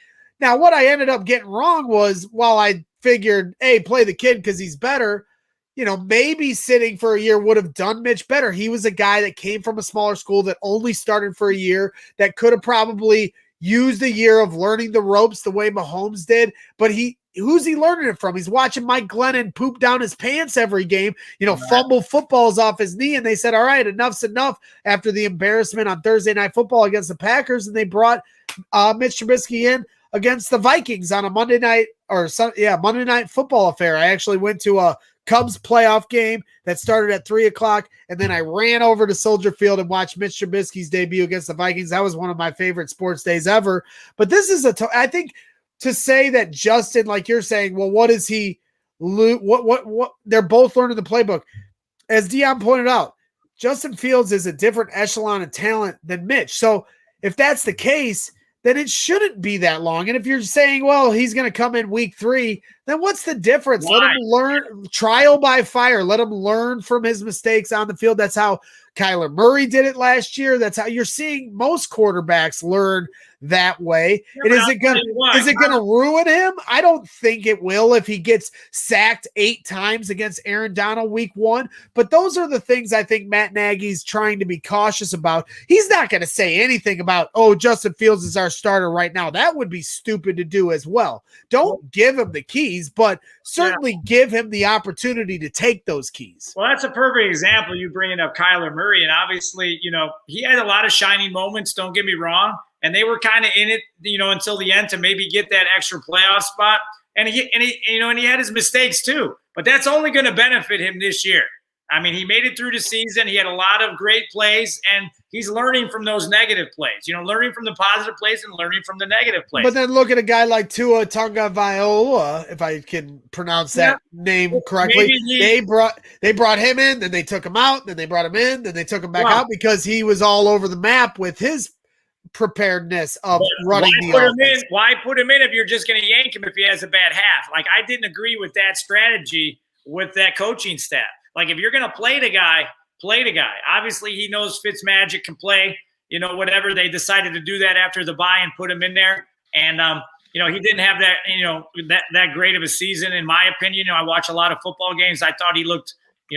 Now, what I ended up getting wrong was, while I figured, hey, play the kid because he's better, maybe sitting for a year would have done Mitch better. He was a guy that came from a smaller school that only started for a year, that could have probably used a year of learning the ropes the way Mahomes did. But who's he learning it from? He's watching Mike Glennon poop down his pants every game, fumble footballs off his knee. And they said, all right, enough's enough after the embarrassment on Thursday Night Football against the Packers. And they brought Mitch Trubisky in against the Vikings on a Monday Night Football affair. I actually went to a Cubs playoff game that started at 3:00, and then I ran over to Soldier Field and watched Mitch Trubisky's debut against the Vikings. That was one of my favorite sports days ever. But this is I think to say that Justin, like you're saying, well, what is he? What? They're both learning the playbook. As Dionne pointed out, Justin Fields is a different echelon of talent than Mitch. So if that's the case, then it shouldn't be that long. And if you're saying, well, he's going to come in week 3, then what's the difference? Why? Let him learn, trial by fire. Let him learn from his mistakes on the field. That's how Kyler Murray did it last year. That's how you're seeing most quarterbacks learn that way. And is it going to ruin him? I don't think it will if he gets sacked 8 times against Aaron Donald week 1. But those are the things I think Matt Nagy's trying to be cautious about. He's not going to say anything about, oh, Justin Fields is our starter right now. That would be stupid to do as well. Don't give him the keys, but certainly give him the opportunity to take those keys. Well, that's a perfect example. You bringing up Kyler Murray, and obviously, he had a lot of shining moments. Don't get me wrong. And they were kind of in it, until the end to maybe get that extra playoff spot. And he had his mistakes too. But that's only going to benefit him this year. I mean, he made it through the season. He had a lot of great plays, and he's learning from those negative plays. Learning from the positive plays and learning from the negative plays. But then look at a guy like Tua Tagovailoa, if I can pronounce that name correctly. They brought him in, then they took him out, then they brought him in, then they took him back out because he was all over the map with his preparedness of running the offense. Why put him in if you're just going to yank him if he has a bad half? Like, I didn't agree with that strategy with that coaching staff. Like, if you're going to play the guy, play the guy. Obviously, he knows Fitzmagic can play, whatever. They decided to do that after the bye and put him in there. And, he didn't have that, that great of a season, in my opinion. I watch a lot of football games. I thought he looked,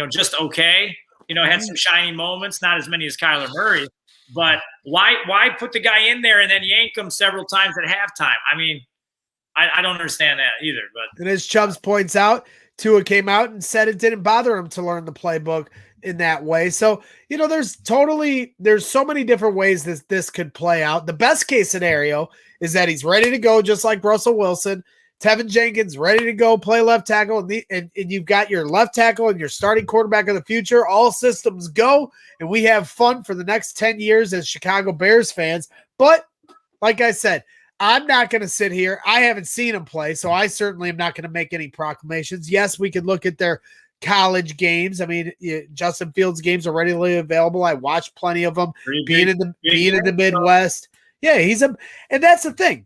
just okay. Had some shining moments, not as many as Kyler Murray. But why put the guy in there and then yank him several times at halftime? I mean, I don't understand that either. But and as Chubbs points out, Tua came out and said it didn't bother him to learn the playbook in that way. So, there's so many different ways this could play out. The best case scenario is that he's ready to go, just like Russell Wilson. Tevin Jenkins ready to go play left tackle, and you've got your left tackle and your starting quarterback of the future. All systems go, and we have fun for the next 10 years as Chicago Bears fans. But like I said, I'm not going to sit here. I haven't seen him play, so I certainly am not going to make any proclamations. Yes, we could look at their college games. I mean, Justin Fields games are readily available. I watched plenty of them being in the Midwest. Yeah, and that's the thing.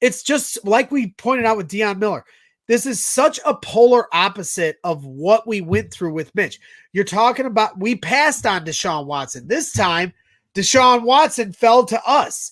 It's just like we pointed out with Dionne Miller. This is such a polar opposite of what we went through with Mitch. You're talking about, we passed on Deshaun Watson. This time, Deshaun Watson fell to us.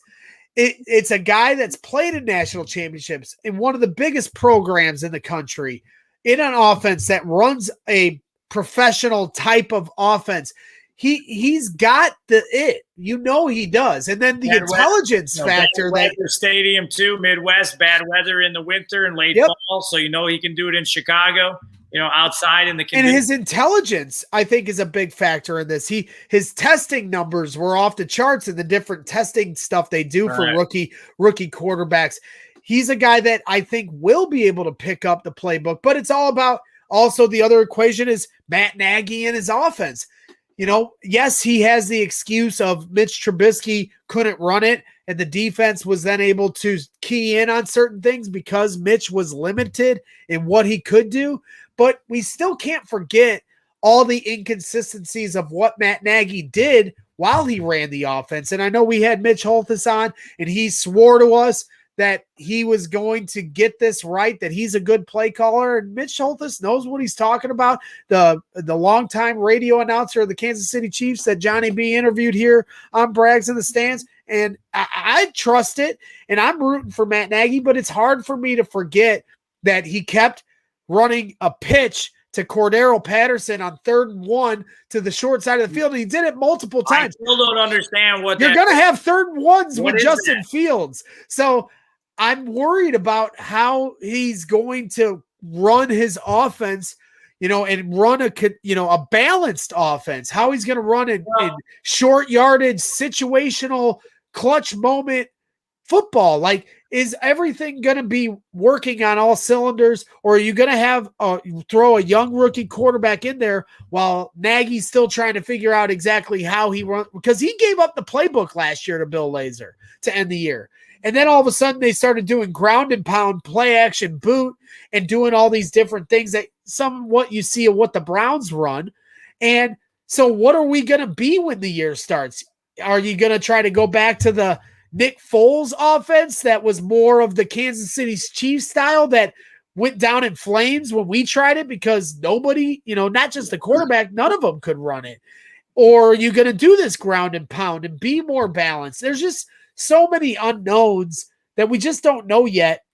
It's a guy that's played in national championships in one of the biggest programs in the country, in an offense that runs a professional type of offense. He's got it. He does. And then the intelligence factor. Bad weather stadium too, Midwest, bad weather in the winter and late fall. So he can do it in Chicago, outside in the conditions. And his intelligence, I think, is a big factor in this. His testing numbers were off the charts in the different testing stuff they do for rookie quarterbacks. He's a guy that I think will be able to pick up the playbook, but it's all about also the other equation is Matt Nagy and his offense. Yes, he has the excuse of Mitch Trubisky couldn't run it, and the defense was then able to key in on certain things because Mitch was limited in what he could do. But we still can't forget all the inconsistencies of what Matt Nagy did while he ran the offense. And I know we had Mitch Holthus on, and he swore to us that he was going to get this right, that he's a good play caller. And Mitch Holthus knows what he's talking about. The longtime radio announcer of the Kansas City Chiefs that Johnny B interviewed here on Brags in the Stands. And I trust it, and I'm rooting for Matt Nagy, but it's hard for me to forget that he kept running a pitch to Cordero Patterson on 3rd and 1 to the short side of the field. And he did it multiple times. I still don't understand what you're going to have 3rd and 1s with Justin Fields. So I'm worried about how he's going to run his offense, and run a balanced offense, how he's going to run in short yardage, situational, clutch moment football. Like, is everything going to be working on all cylinders, or are you going to have throw a young rookie quarterback in there while Nagy's still trying to figure out exactly how he runs? Because he gave up the playbook last year to Bill Lazor to end the year. And then all of a sudden they started doing ground and pound, play action boot, and doing all these different things that somewhat you see of what the Browns run. And so what are we going to be when the year starts? Are you going to try to go back to the Nick Foles offense that was more of the Kansas City Chiefs style that went down in flames when we tried it because nobody, not just the quarterback, none of them could run it? Or are you going to do this ground and pound and be more balanced? There's just so many unknowns that we just don't know yet.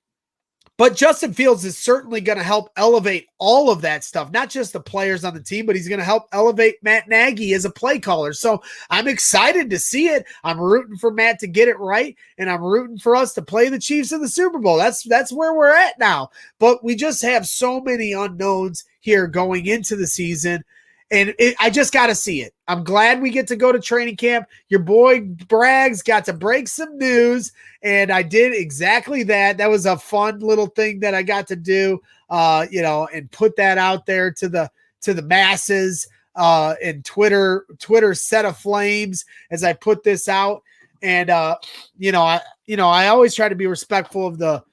But Justin Fields is certainly going to help elevate all of that stuff, not just the players on the team, but he's going to help elevate Matt Nagy as a play caller. So I'm excited to see it. I'm rooting for Matt to get it right, and I'm rooting for us to play the Chiefs in the Super Bowl. That's where we're at now. But we just have so many unknowns here going into the season. And I just got to see it. I'm glad we get to go to training camp. Your boy Braggs got to break some news, and I did exactly that. That was a fun little thing that I got to do, and put that out there to the masses. And Twitter set aflames as I put this out. And I always try to be respectful of the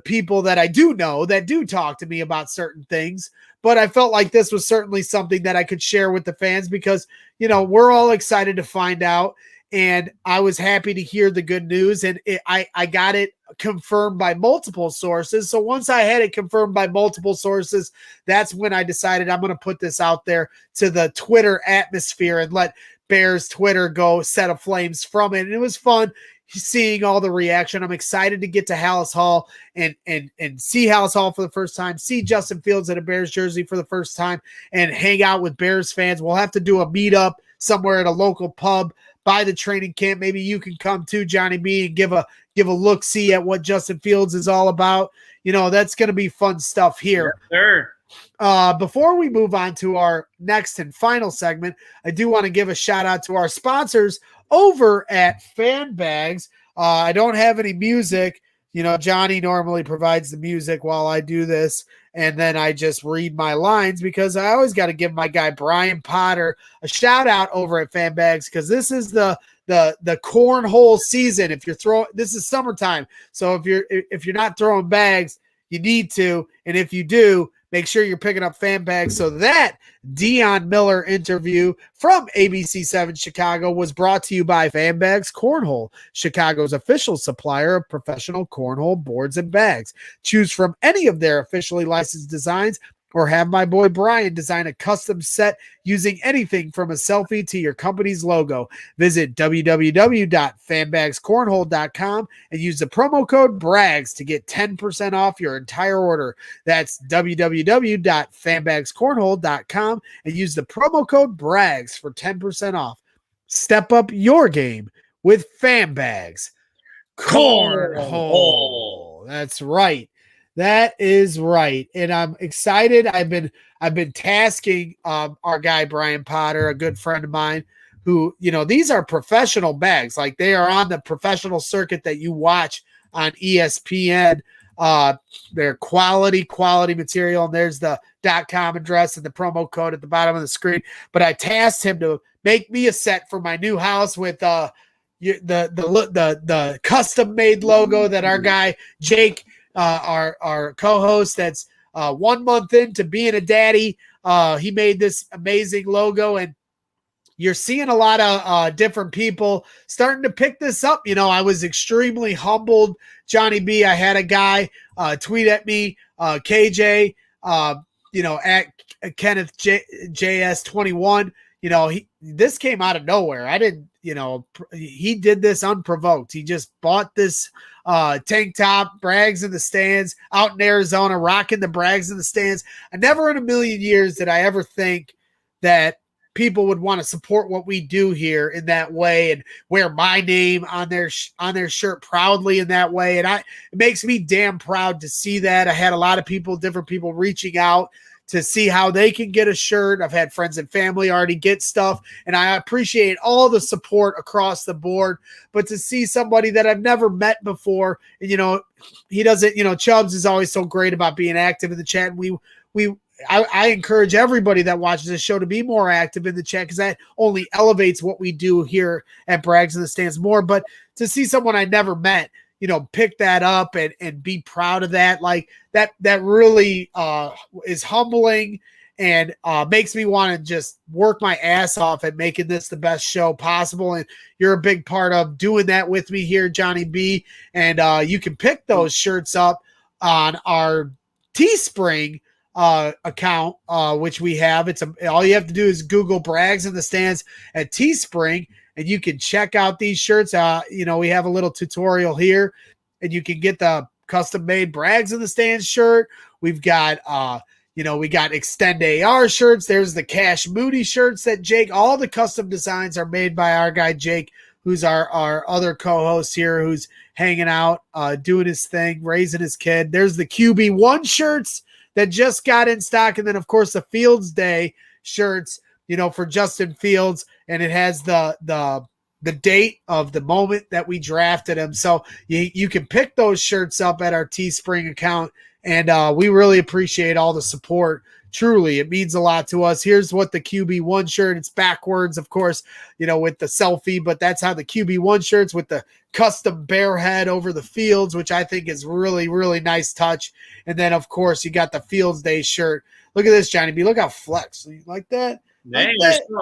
people that I do know that do talk to me about certain things. But I felt like this was certainly something that I could share with the fans because, we're all excited to find out. and I was happy to hear the good news, and I got it confirmed by multiple sources. So once I had it confirmed by multiple sources, that's when I decided I'm going to put this out there to the Twitter atmosphere and let Bears Twitter go set aflames from it. And it was fun seeing all the reaction. I'm excited to get to Halas Hall and see Halas Hall for the first time, see Justin Fields in a Bears jersey for the first time, and hang out with Bears fans. We'll have to do a meetup somewhere at a local pub by the training camp. Maybe you can come too, Johnny B, and give a look-see at what Justin Fields is all about. That's going to be fun stuff here. Yes, sir. Before we move on to our next and final segment, I do want to give a shout out to our sponsors over at Fan Bags. I don't have any music. Johnny normally provides the music while I do this, and then I just read my lines because I always got to give my guy Brian Potter a shout out over at Fan Bags, because this is the cornhole season. This is summertime, so if you're not throwing bags, you need to, and if you do, make sure you're picking up Fan Bags. So that Dionne Miller interview from ABC7 Chicago was brought to you by Fan Bags Cornhole, Chicago's official supplier of professional cornhole boards and bags. Choose from any of their officially licensed designs, or have my boy Brian design a custom set using anything from a selfie to your company's logo. Visit www.fanbagscornhole.com and use the promo code BRAGS to get 10% off your entire order. That's www.fanbagscornhole.com and use the promo code BRAGS for 10% off. Step up your game with Fan Bags Cornhole. That's right. That is right. And I'm excited. I've been tasking our guy Brian Potter, a good friend of mine, who, these are professional bags. Like, they are on the professional circuit that you watch on ESPN. They're quality material, and there's the .com address and the promo code at the bottom of the screen. But I tasked him to make me a set for my new house with the custom made logo that our guy Jake, our co-host, that's 1 month into being a daddy, he made this amazing logo, and you're seeing a lot of different people starting to pick this up. I was extremely humbled, Johnny B. I had a guy tweet at me, KJ, at Kenneth JS21. This came out of nowhere. I didn't, he did this unprovoked. He just bought this tank top, Brags in the stands, out in Arizona, rocking the Brags in the stands. I never in a million years did I ever think that people would want to support what we do here in that way and wear my name on their shirt proudly in that way. And it makes me damn proud to see that. I had a lot of different people reaching out to see how they can get a shirt. I've had friends and family already get stuff, and I appreciate all the support across the board. But to see somebody that I've never met before, and, he doesn't, Chubbs is always so great about being active in the chat. And I encourage everybody that watches this show to be more active in the chat, because that only elevates what we do here at Brags in the Stands more. But to see someone I never met, pick that up and be proud of that, like that really is humbling and makes me want to just work my ass off at making this the best show possible. And you're a big part of doing that with me here, Johnny B. And you can pick those shirts up on our Teespring account, which we have. All you have to do is Google Brags in the Stands at Teespring, and you can check out these shirts. We have a little tutorial here, and you can get the custom made Brags in the Stands shirt. We've got, we got Extend AR shirts. There's the Cash Moody shirts that Jake, all the custom designs are made by our guy Jake, who's our other co-host here, who's hanging out, doing his thing, raising his kid. There's the QB1 shirts that just got in stock. And then, of course, the Fields Day shirts, for Justin Fields. And it has the date of the moment that we drafted him. So you can pick those shirts up at our Teespring account. And we really appreciate all the support. Truly, it means a lot to us. Here's what the QB1 shirt, it's backwards, of course, with the selfie, but that's how the QB1 shirts with the custom bear head over the Fields, which I think is really, really nice touch. And then, of course, you got the Fields Day shirt. Look at this, Johnny B. Look how flex. You like that? Hey,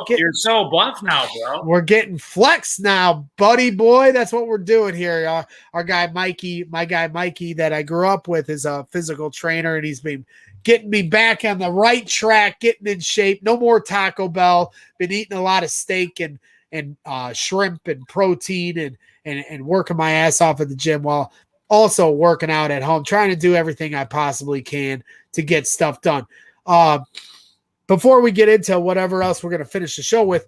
you're so buff now, bro. We're getting flex now, buddy boy. That's what we're doing here. Our guy Mikey, my guy Mikey that I grew up with, is a physical trainer, and he's been getting me back on the right track, getting in shape. No more Taco Bell. Been eating a lot of steak and shrimp and protein and working my ass off at the gym while also working out at home, trying to do everything I possibly can to get stuff done. Before we get into whatever else we're going to finish the show with,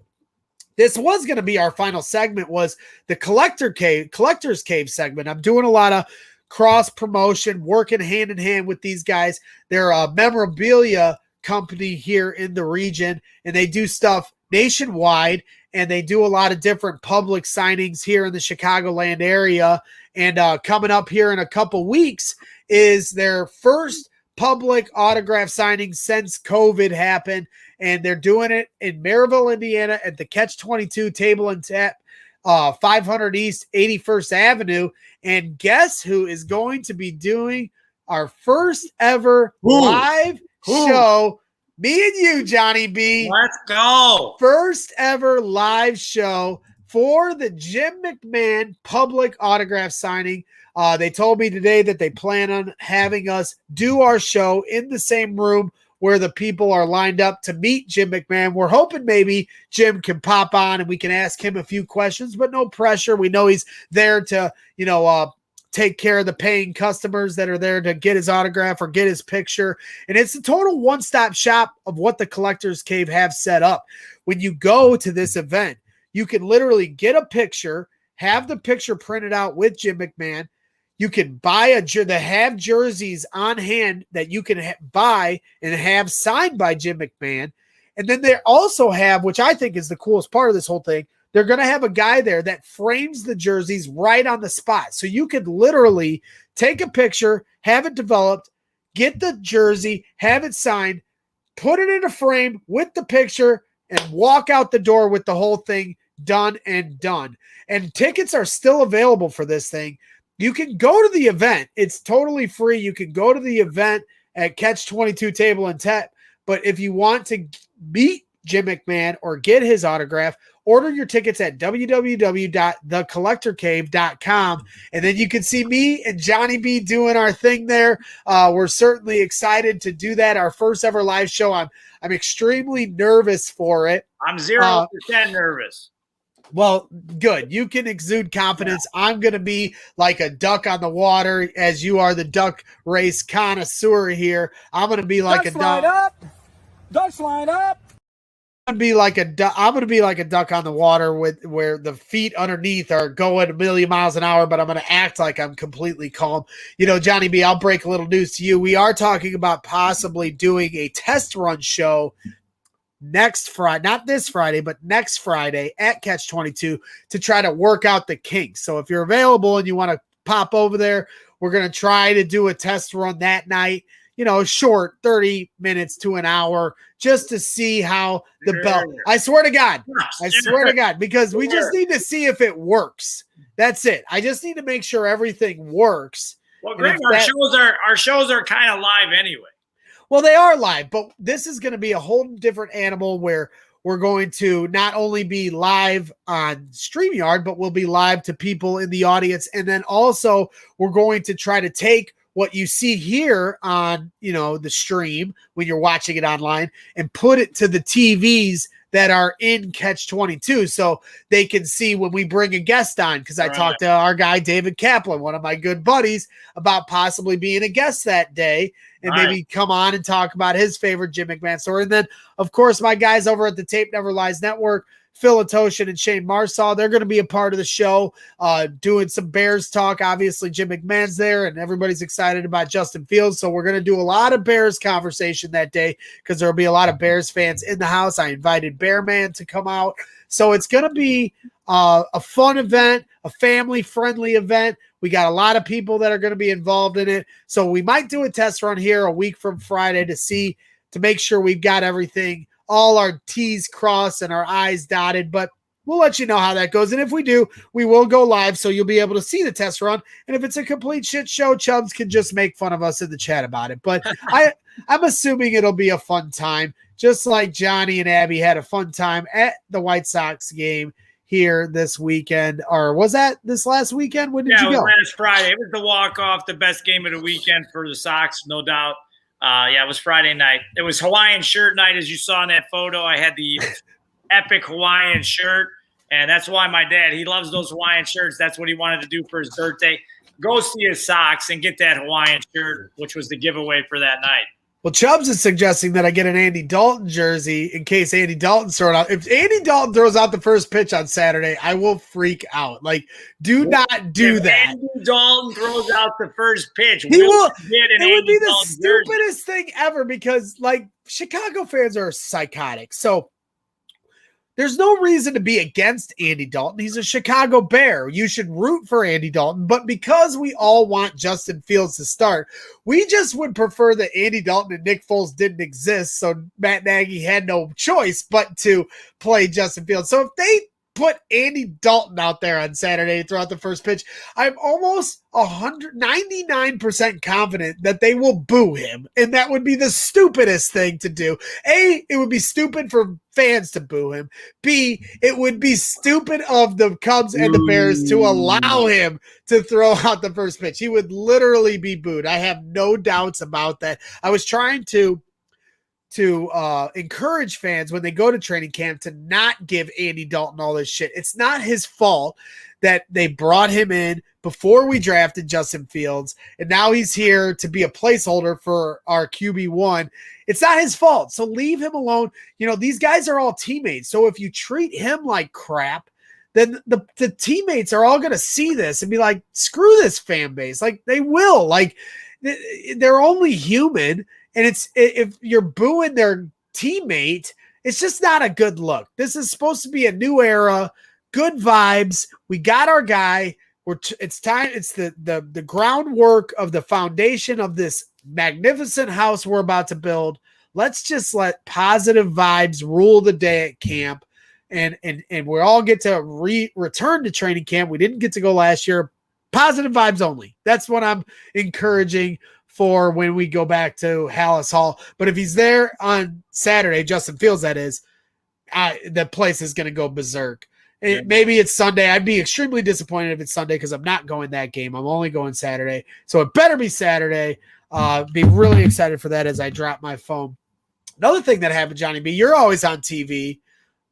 this was going to be our final segment, was the Collector's Cave segment. I'm doing a lot of cross promotion, working hand in hand with these guys. They're a memorabilia company here in the region, and they do stuff nationwide, and they do a lot of different public signings here in the Chicagoland area. And coming up here in a couple weeks is their first public autograph signing since COVID happened, and they're doing it in Maryville, Indiana at the Catch-22 Table and Tap, 500 East 81st Avenue. And guess who is going to be doing our first ever live show? Me and you, Johnny B. Let's go. First ever live show for the Jim McMahon public autograph signing. They told me today that they plan on having us do our show in the same room where the people are lined up to meet Jim McMahon. We're hoping maybe Jim can pop on and we can ask him a few questions, but no pressure. We know he's there to, take care of the paying customers that are there to get his autograph or get his picture. And it's a total one-stop shop of what the Collector's Cave have set up. When you go to this event, you can literally get a picture, have the picture printed out with Jim McMahon. You can buy they have jerseys on hand that you can buy and have signed by Jim McMahon. And then they also have, which I think is the coolest part of this whole thing, they're going to have a guy there that frames the jerseys right on the spot. So you could literally take a picture, have it developed, get the jersey, have it signed, put it in a frame with the picture, and walk out the door with the whole thing done and done. And tickets are still available for this thing. You can go to the event. It's totally free. You can go to the event at Catch-22 Table and Tap. But if you want to meet Jim McMahon or get his autograph, order your tickets at www.thecollectorcave.com. And then you can see me and Johnny B doing our thing there. We're certainly excited to do that. Our first ever live show. I'm extremely nervous for it. I'm 0% nervous. Well, good. You can exude confidence. Yeah. I'm going to be like a duck on the water, as you are the duck race connoisseur here. I'm going to be like Ducks a duck. Line up. Ducks line up. I'm going to be like a duck on the water with where the feet underneath are going a million miles an hour, but I'm going to act like I'm completely calm. Johnny B, I'll break a little news to you. We are talking about possibly doing a test run show next Friday, not this Friday, but next Friday at Catch-22 to try to work out the kinks. So if you're available and you want to pop over there, we're going to try to do a test run that night, short 30 minutes to an hour, just to see how the belt, I swear to God, because we just need to see if it works. That's it. I just need to make sure everything works. Well, Greg, our shows are kind of live anyway. Well, they are live, but this is going to be a whole different animal where we're going to not only be live on StreamYard, but we'll be live to people in the audience. And then also we're going to try to take what you see here on, the stream when you're watching it online and put it to the TVs that are in Catch-22 so they can see when we bring a guest on. Because I talked to our guy, David Kaplan, one of my good buddies, about possibly being a guest that day and maybe come on and talk about his favorite Jim McMahon story. And then, of course, my guys over at the Tape Never Lies Network, Phil Atoshin and Shane Marsall, they're going to be a part of the show, doing some Bears talk. Obviously, Jim McMahon's there, and everybody's excited about Justin Fields. So we're going to do a lot of Bears conversation that day because there will be a lot of Bears fans in the house. I invited Bearman to come out. So it's going to be a fun event, a family-friendly event. We got a lot of people that are going to be involved in it. So we might do a test run here a week from Friday to make sure we've got everything, all our T's crossed and our I's dotted, but we'll let you know how that goes. And if we do, we will go live so you'll be able to see the test run. And if it's a complete shit show, Chubbs can just make fun of us in the chat about it. But I'm assuming it'll be a fun time. just like Johnny and Abby had a fun time at the White Sox game here this weekend. Or was that this last weekend? When did you go? Yeah, it was last Friday. It was the walk-off, the best game of the weekend for the Sox, no doubt. It was Friday night. It was Hawaiian shirt night, as you saw in that photo. I had the epic Hawaiian shirt, and that's why my dad, he loves those Hawaiian shirts. That's what he wanted to do for his birthday. Go see his Sox and get that Hawaiian shirt, which was the giveaway for that night. Well, Chubbs is suggesting that I get an Andy Dalton jersey in case Andy Dalton's thrown out. If Andy Dalton throws out the first pitch on Saturday, I will freak out. Like, do not do that. Andy Dalton throws out the first pitch. He will. It would Andy be the Dalton stupidest thing ever because, like, Chicago fans are psychotic. So there's no reason to be against Andy Dalton. He's a Chicago Bear. You should root for Andy Dalton. But because we all want Justin Fields to start, we just would prefer that Andy Dalton and Nick Foles didn't exist. So Matt Nagy had no choice but to play Justin Fields. So if they put Andy Dalton out there on Saturday throughout the first pitch, I'm almost 99% confident that they will boo him. And that would be the stupidest thing to do. A, it would be stupid for fans to boo him. B, it would be stupid of the Cubs and the Bears to allow him to throw out the first pitch. He would literally be booed. I have no doubts about that. I was trying to encourage fans when they go to training camp to not give Andy Dalton all this shit. It's not his fault that they brought him in before we drafted Justin Fields, and now he's here to be a placeholder for our QB1. It's not his fault, so leave him alone. You know, these guys are all teammates, so if you treat him like crap, then the teammates are all going to see this and be like, screw this fan base. Like, they will. Like, they're only human. And if you're booing their teammate, it's just not a good look. This is supposed to be a new era, good vibes. We got our guy. It's time. It's the groundwork of the foundation of this magnificent house we're about to build. Let's just let positive vibes rule the day at camp, and we all get to return to training camp. We didn't get to go last year. Positive vibes only. That's what I'm encouraging for when we go back to Halas Hall. But if he's there on Saturday, Justin Fields, that is, the place is going to go berserk. Maybe it's Sunday. I'd be extremely disappointed if it's Sunday because I'm not going that game. I'm only going Saturday. So it better be Saturday. Be really excited for that as I drop my phone. Another thing that happened, Johnny B, you're always on TV.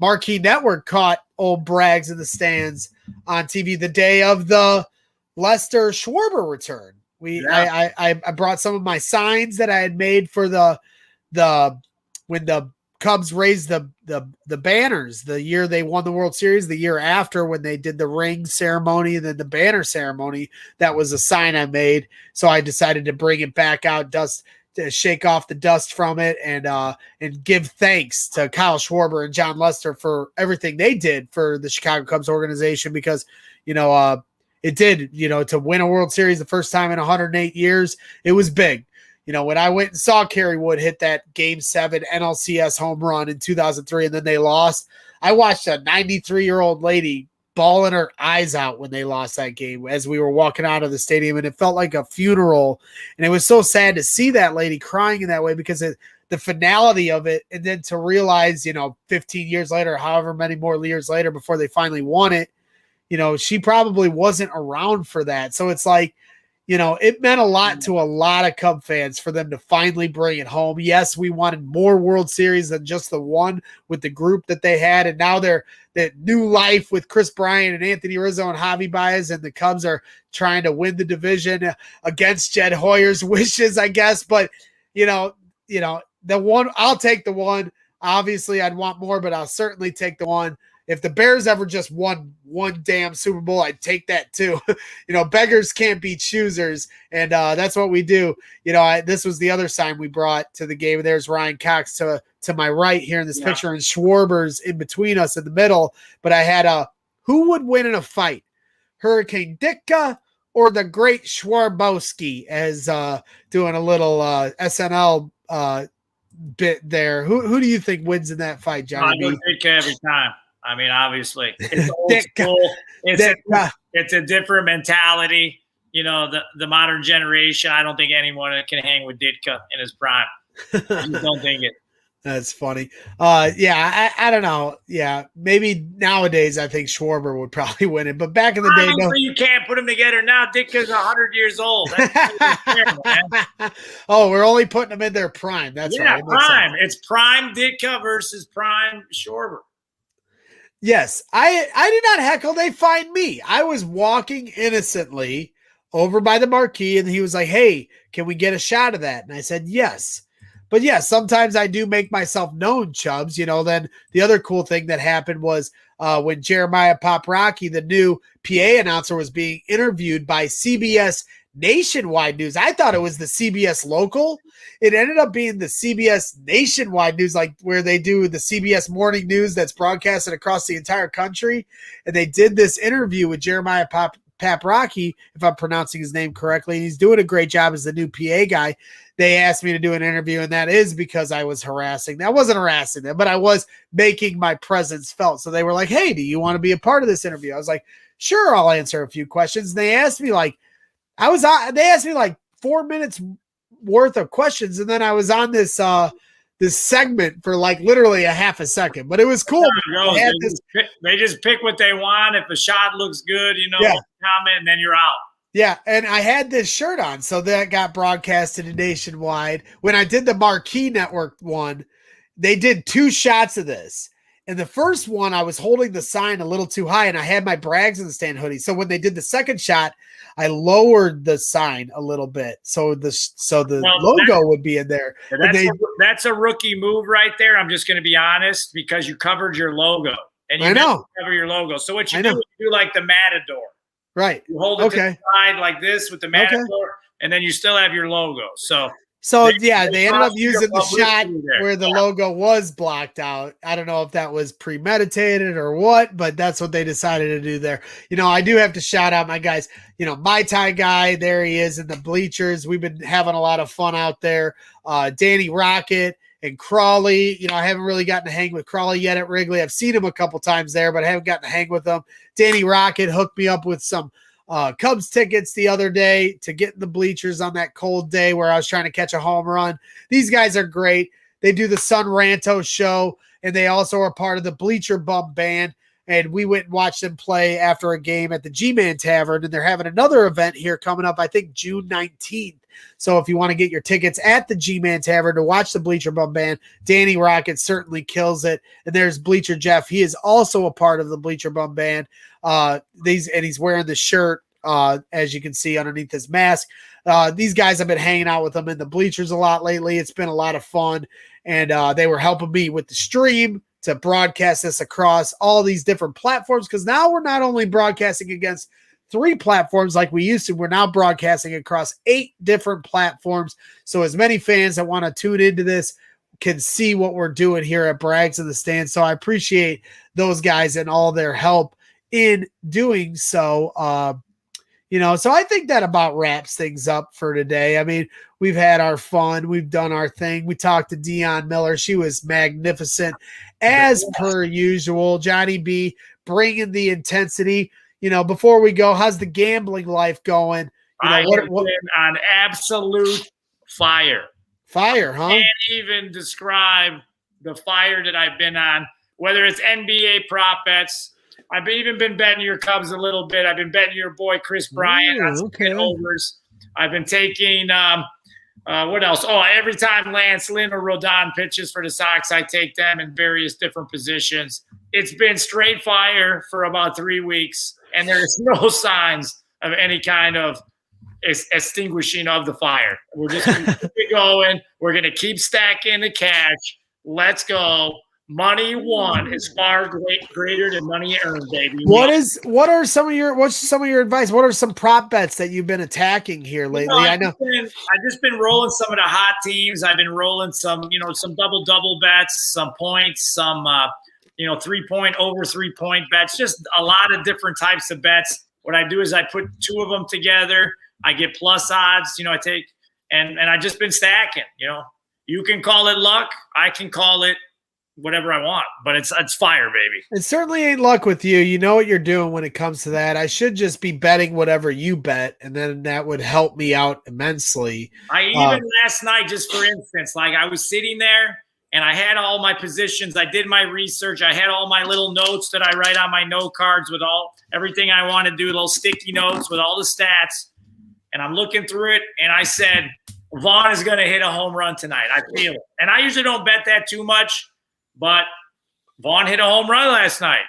Marquee Network caught old Braggs in the stands on TV the day of the Lester Schwarber return. I brought some of my signs that I had made for when the Cubs raised the banners the year they won the World Series, the year after when they did the ring ceremony and then the banner ceremony. That was a sign I made. So I decided to bring it back out, to shake off the dust from it, and give thanks to Kyle Schwarber and John Lester for everything they did for the Chicago Cubs organization, because, it did, to win a World Series the first time in 108 years. It was big. When I went and saw Kerry Wood hit that Game 7 NLCS home run in 2003 and then they lost, I watched a 93-year-old lady bawling her eyes out when they lost that game as we were walking out of the stadium, and it felt like a funeral. And it was so sad to see that lady crying in that way because the finality of it, and then to realize, 15 years later, however many more years later before they finally won it, she probably wasn't around for that. So it's like, it meant a lot to a lot of Cub fans for them to finally bring it home. Yes, we wanted more World Series than just the one with the group that they had. And now they're that new life with Chris Bryant and Anthony Rizzo and Javi Baez, and the Cubs are trying to win the division against Jed Hoyer's wishes, I guess. But, the one, I'll take the one. Obviously, I'd want more, but I'll certainly take the one. If the Bears ever just won one damn Super Bowl, I'd take that too. Beggars can't be choosers, and that's what we do. This was the other sign we brought to the game. There's Ryan Cox to my right here in this picture, and Schwarber's in between us in the middle. But I had who would win in a fight, Hurricane Ditka or the Great Schwarbowski, as doing a little SNL bit there. Who do you think wins in that fight, Johnny? I go Ditka every time. I mean, obviously, it's old school. It's a different mentality. The modern generation, I don't think anyone can hang with Ditka in his prime. I just don't think it. That's funny. Yeah, I don't know. Yeah, maybe nowadays I think Schwarber would probably win it, but back in the day, no. Obviously, you can't put them together now. Ditka's 100 years old. That's terrible, man. Oh, we're only putting them in their prime. That's Yeah, right. prime. It's prime Ditka versus prime Schwarber. Yes, I did not heckle. They find me. I was walking innocently over by the marquee, and he was like, "Hey, can we get a shot of that?" And I said, "Yes." But yeah, sometimes I do make myself known, Chubbs. Then the other cool thing that happened was when Jeremiah Paprocki, the new PA announcer, was being interviewed by CBS Nationwide News. I thought it was the CBS local. It ended up being the CBS Nationwide News, like where they do the CBS morning news that's broadcasted across the entire country. And they did this interview with Jeremiah Paprocki, if I'm pronouncing his name correctly. And he's doing a great job as the new PA guy. They asked me to do an interview, and that is because I was harassing them. I wasn't harassing them, but I was making my presence felt. So they were like, "Hey, do you want to be a part of this interview?" I was like, "Sure, I'll answer a few questions." And they asked me like 4 minutes worth of questions, and then I was on this segment for like literally a half a second, but it was cool. They just pick what they want. If a shot looks good, comment, and then you're out. Yeah, and I had this shirt on, so that got broadcasted nationwide. When I did the Marquee Network one, they did 2 shots of this. And the first one, I was holding the sign a little too high, and I had my Brags in the Stand hoodie. So when they did the second shot, I lowered the sign a little bit, so the logo would be in there. That's a rookie move right there. I'm just going to be honest, because you covered your logo, and you cover your logo. So what you do is you do like the Matador. Right. You hold it to the side like this with the Matador, and then you still have your logo. So they ended up using the shot where the logo was blocked out. I don't know if that was premeditated or what, but that's what they decided to do there. I do have to shout out my guys. My Thai guy, there he is in the bleachers. We've been having a lot of fun out there. Danny Rocket and Crawley. I haven't really gotten to hang with Crawley yet at Wrigley. I've seen him a couple times there, but I haven't gotten to hang with him. Danny Rocket hooked me up with some Cubs tickets the other day to get in the bleachers on that cold day where I was trying to catch a home run. These guys are great. They do the Sun Ranto show, and they also are part of the Bleacher Bum Band. And we went and watched them play after a game at the G-Man Tavern, and they're having another event here coming up, I think June 19th. So if you want to get your tickets at the G-Man Tavern to watch the Bleacher Bum Band, Danny Rocket certainly kills it. And there's Bleacher Jeff. He is also a part of the Bleacher Bum Band. He's wearing the shirt, as you can see underneath his mask. These guys have been hanging out with them in the bleachers a lot lately. It's been a lot of fun. And they were helping me with the stream to broadcast this across all these different platforms, because now we're not only broadcasting against 3 platforms like we used to, we're now broadcasting across 8 different platforms. So as many fans that want to tune into this can see what we're doing here at Brags in the Stand. So I appreciate those guys and all their help in doing so. So I think that about wraps things up for today. I mean, we've had our fun. We've done our thing. We talked to Dionne Miller. She was magnificent as per usual. Johnny B bringing the intensity. Before we go, how's the gambling life going? I've been on absolute fire. Fire, huh? Can't even describe the fire that I've been on, whether it's NBA prop bets. I've even been betting your Cubs a little bit. I've been betting your boy Chris Bryant on some overs. I've been taking what else? Oh, every time Lance Lynn or Rodon pitches for the Sox, I take them in various different positions. It's been straight fire for about 3 weeks, and there's no signs of any kind of extinguishing of the fire. We're just going to keep going. We're going to keep stacking the cash. Let's go. Money won is far greater than money earned, baby. What's some of your advice? What are some prop bets that you've been attacking here lately? I've just been rolling some of the hot teams. I've been rolling some double bets, some points, some 3-point over 3-point bets, just a lot of different types of bets. What I do is I put 2 of them together. I get plus odds, I take, and I just been stacking, you can call it luck. I can call it whatever I want, but it's fire, baby. It certainly ain't luck with you. You know what you're doing when it comes to that. I should just be betting whatever you bet, and then that would help me out immensely. I even last night, just for instance, like I was sitting there and I had all my positions. I did my research. I had all my little notes that I write on my note cards with everything I want to do, little sticky notes with all the stats. And I'm looking through it, and I said, Vaughn is going to hit a home run tonight. I feel it. And I usually don't bet that too much, but Vaughn hit a home run last night.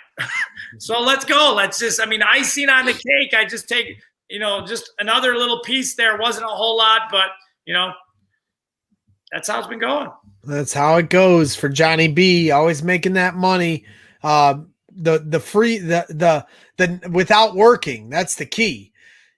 So let's go. Icing on the cake. I just take, just another little piece there. Wasn't a whole lot, but, that's how it's been going. That's how it goes for Johnny B. Always making that money. The without working. That's the key.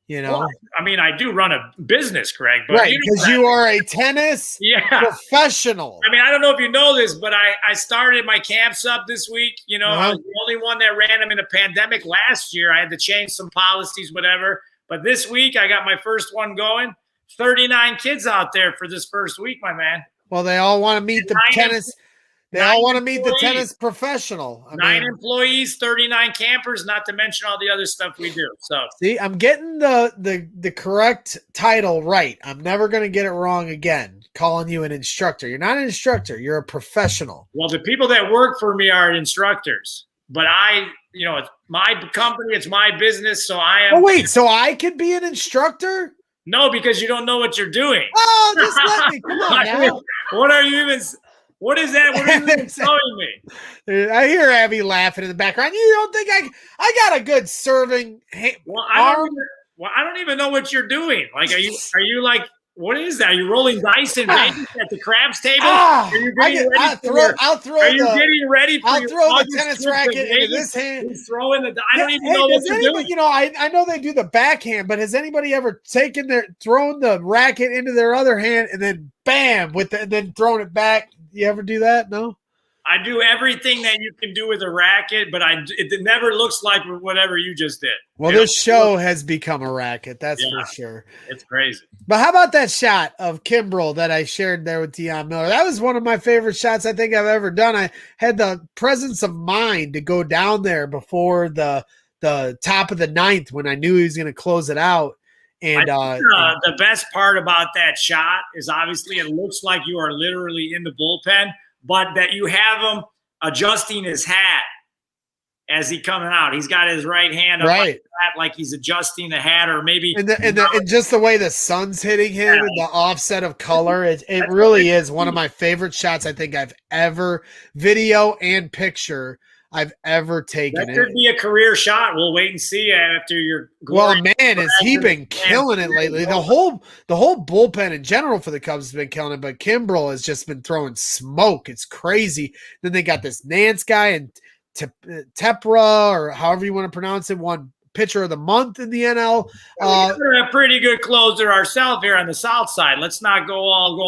Well, I do run a business, Greg. But right, because you are a tennis professional. I don't know if you know this, but I started my camps up this week. I was the only one that ran them in a pandemic last year. I had to change some policies, whatever. But this week, I got my first one going. 39 kids out there for this first week, my man. Well, they all want to meet the tennis. They all want to meet the tennis professional. 9 employees, 39 campers, not to mention all the other stuff we do. So see, I'm getting the correct title right. I'm never going to get it wrong again. Calling you an instructor. You're not an instructor. You're a professional. Well, the people that work for me are instructors, but it's my company. It's my business. So I am. Oh, wait. So I could be an instructor? No, because you don't know what you're doing. Oh, just let me. Come on now. What are you even? What is that? What are you even telling me? I hear Abby laughing in the background. You don't think I got a good serving arm? I don't even know what you're doing. Like, are you like, what is that? Are you rolling dice in Vegas at the craps table? I'll throw the tennis racket into this hand. I don't even know what you're doing. I know they do the backhand, but has anybody ever thrown the racket into their other hand and then bam and then thrown it back? You ever do that? No. I do everything that you can do with a racket, but it never looks like whatever you just did. Well, this show has become a racket. That's for sure. It's crazy. But how about that shot of Kimbrel that I shared there with Dionne Miller? That was one of my favorite shots I think I've ever done. I had the presence of mind to go down there before the top of the ninth when I knew he was going to close it out. And the best part about that shot is obviously it looks like you are literally in the bullpen, but that you have him adjusting his hat as he coming out. He's got his right hand up like he's adjusting the hat, or maybe and just the way the sun's hitting him and the offset of color. It really is one of my favorite shots I think I've ever video and picture I've ever taken. That could be a career shot. We'll wait and see after your. Well, man, has he been killing it lately? The whole bullpen in general for the Cubs has been killing it, but Kimbrel has just been throwing smoke. It's crazy. Then they got this Nance guy and Tepra, or however you want to pronounce it, won pitcher of the month in the NL. We're a pretty good closer ourselves here on the South side. Let's not go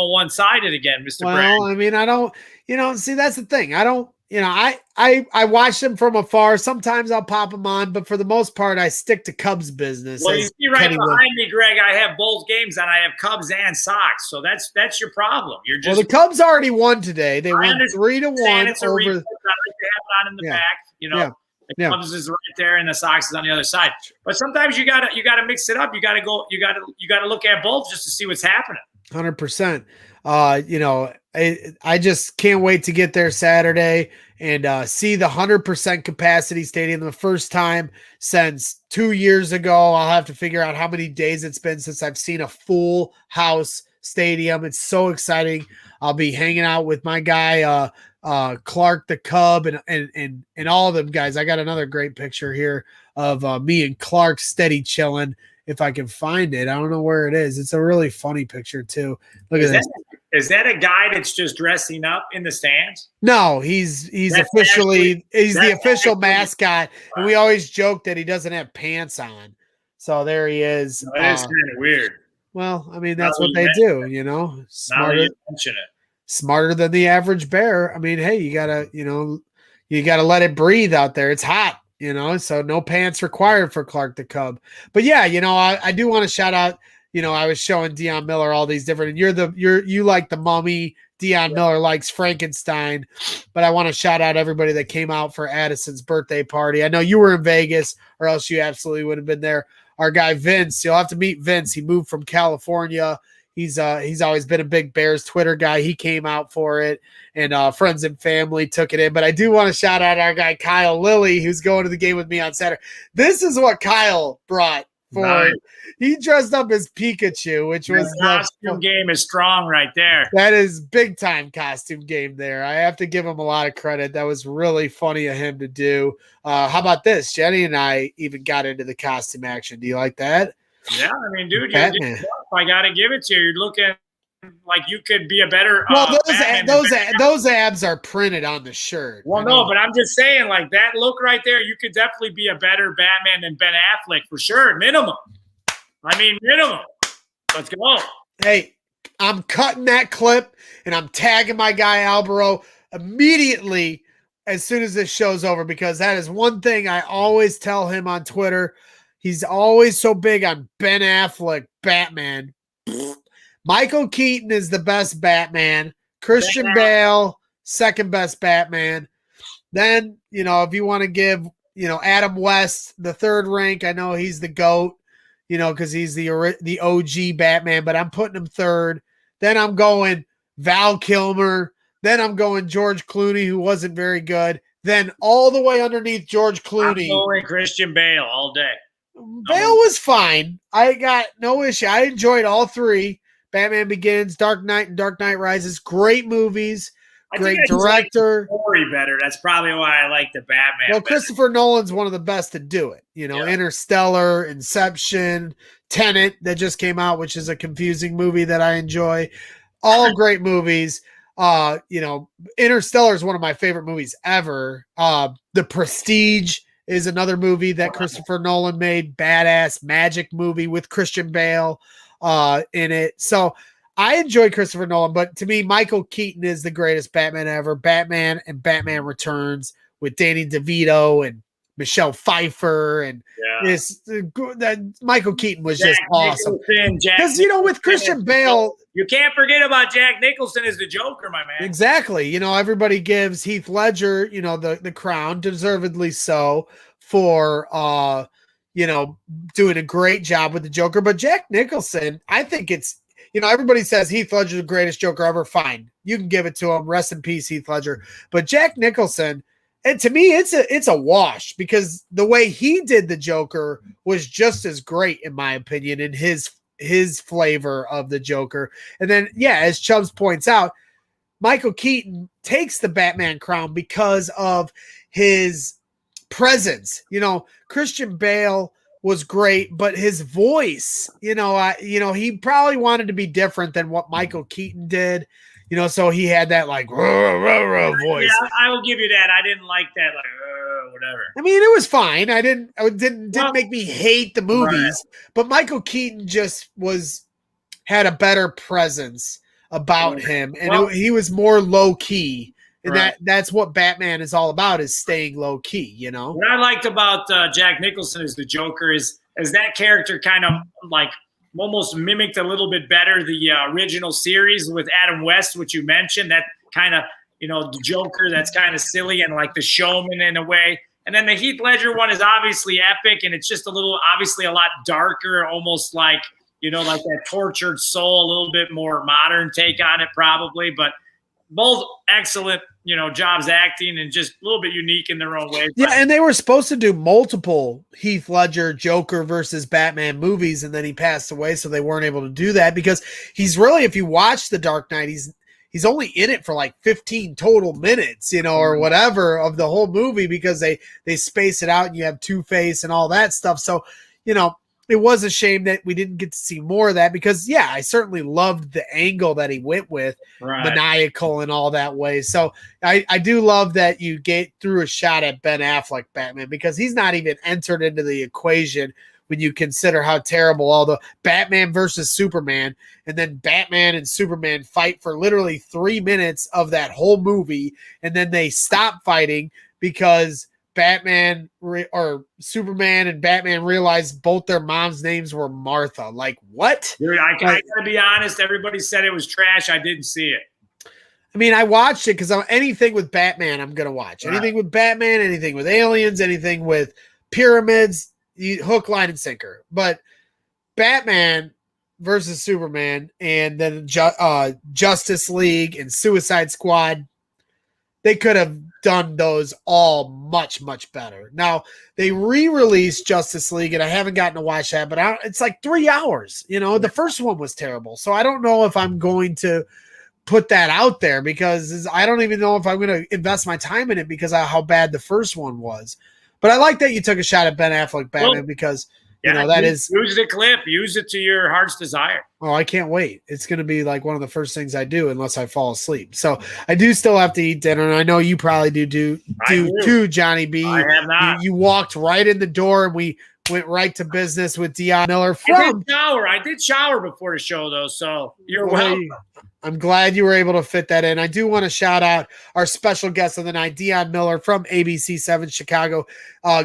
one-sided again, Mr. Brand. Well, I don't. See, that's the thing. I don't. I watch them from afar. Sometimes I'll pop them on, but for the most part, I stick to Cubs business. Well, you see right behind me, Greg, I have both games, and I have Cubs and Sox. So that's your problem. You're just the Cubs already won today. They won 3-1 it's over. I like to have it on in the back. The Cubs is right there, and the Sox is on the other side. But sometimes you gotta mix it up. You gotta look at both just to see what's happening. 100%. I just can't wait to get there Saturday and see the 100% capacity stadium the first time since 2 years ago. I'll have to figure out how many days it's been since I've seen a full house stadium. It's so exciting. I'll be hanging out with my guy, Clark the Cub, and all of them guys. I got another great picture here of me and Clark steady chilling. If I can find it, I don't know where it is. It's a really funny picture too. Look at this. Is that a guy that's just dressing up in the stands? No, he's the official mascot, and we always joke that he doesn't have pants on. So there he is. That is kind of weird. Well, that's what they do, smarter than the average bear. Hey, you gotta let it breathe out there. It's hot. So no pants required for Clark the Cub. But yeah, I do want to shout out, I was showing Dionne Miller all these different, and you like the Mummy, Dionne Miller likes Frankenstein, but I want to shout out everybody that came out for Addison's birthday party. I know you were in Vegas, or else you absolutely would have been there. Our guy Vince, you'll have to meet Vince. He moved from California. He's always been a big Bears Twitter guy. He came out for it, and friends and family took it in. But I do want to shout out our guy Kyle Lilly, who's going to the game with me on Saturday. This is what Kyle brought for. Nice. He dressed up as Pikachu, which was the costume game is strong right there. That is big time costume game there. I have to give him a lot of credit. That was really funny of him to do. How about this? Jenny and I even got into the costume action. Do you like that? Yeah, I mean, dude, I got to give it to you. You're looking like you could be a better. Well, those abs are printed on the shirt. Well, no, but I'm just saying, like that look right there, you could definitely be a better Batman than Ben Affleck for sure. Minimum. Let's go. Hey, I'm cutting that clip and I'm tagging my guy Albero immediately as soon as this show's over, because that is one thing I always tell him on Twitter. He's always so big on Ben Affleck, Batman. Michael Keaton is the best Batman. Christian Bale, second best Batman. Then, if you want to give, Adam West the third rank, I know he's the GOAT, because he's the OG Batman, but I'm putting him third. Then I'm going Val Kilmer. Then I'm going George Clooney, who wasn't very good. Then all the way underneath George Clooney. I'm going Christian Bale all day. Bale was fine. I got no issue. I enjoyed all three. Batman Begins, Dark Knight, and Dark Knight Rises. Great movies. Great director. Story better. That's probably why I like the Batman. Well, Christopher Nolan's one of the best to do it. Interstellar, Inception, Tenet that just came out, which is a confusing movie that I enjoy. All great movies. Interstellar is one of my favorite movies ever. The Prestige is another movie that Christopher Nolan made. Badass magic movie with Christian Bale in it. So I enjoy Christopher Nolan, but to me, Michael Keaton is the greatest Batman ever. Batman and Batman Returns with Danny DeVito and Michelle Pfeiffer, and Michael Keaton was just awesome. Because with Christian Bale, you can't forget about Jack Nicholson as the Joker, my man. Exactly. Everybody gives Heath Ledger, the crown, deservedly so, for doing a great job with the Joker. But Jack Nicholson, I think it's everybody says Heath Ledger's the greatest Joker ever. Fine, you can give it to him. Rest in peace, Heath Ledger. But Jack Nicholson. And to me, it's a wash, because the way he did the Joker was just as great, in my opinion, in his flavor of the Joker. And then, as Chubbs points out, Michael Keaton takes the Batman crown because of his presence. Christian Bale was great, but his voice, he probably wanted to be different than what Michael Keaton did. So he had that like voice. Yeah, I will give you that. I didn't like that, whatever. I mean, it was fine. Didn't make me hate the movies, but Michael Keaton just had a better presence about him, and he was more low key. And that's what Batman is all about, is staying low key, What I liked about Jack Nicholson as the Joker is that character kind of like almost mimicked a little bit better the original series with Adam West, which you mentioned, that kind of, the Joker that's kind of silly and like the showman in a way. And then the Heath Ledger one is obviously epic, and it's just obviously a lot darker, almost like, like that tortured soul, a little bit more modern take on it probably, but both excellent, jobs acting and just a little bit unique in their own way. Yeah, and they were supposed to do multiple Heath Ledger Joker versus Batman movies, and then he passed away, so they weren't able to do that, because he's really, if you watch The Dark Knight, he's only in it for like 15 total minutes, or whatever of the whole movie, because they space it out and you have Two-Face and all that stuff. So, it was a shame that we didn't get to see more of that, because I certainly loved the angle that he went with, maniacal and all that way. So I do love that you threw a shot at Ben Affleck Batman, because he's not even entered into the equation when you consider how terrible all the Batman versus Superman, and then Batman and Superman fight for literally 3 minutes of that whole movie. And then they stop fighting because Batman or Superman and Batman realized both their mom's names were Martha. Like, what? Dude, I gotta be honest. Everybody said it was trash. I didn't see it. I mean, I watched it because anything with Batman, I'm going to watch. Anything with Batman, anything with aliens, anything with pyramids, hook, line, and sinker. But Batman, versus Superman and then Justice League and Suicide Squad, they could have done those all much, much better. Now, they re-released Justice League, and I haven't gotten to watch that, but it's like 3 hours. The first one was terrible. So I don't know if I'm going to put that out there because I don't even know if I'm going to invest my time in it because of how bad the first one was. But I like that you took a shot at Ben Affleck Batman because – that is use the clip, use it to your heart's desire. Oh, I can't wait. It's going to be like one of the first things I do unless I fall asleep. So I do still have to eat dinner. And I know you probably do too, Johnny B. I have not. You walked right in the door and we went right to business with Dionne Miller. I did shower before the show though. So you're welcome. I'm glad you were able to fit that in. I do want to shout out our special guest of the night, Dionne Miller from ABC7 Chicago.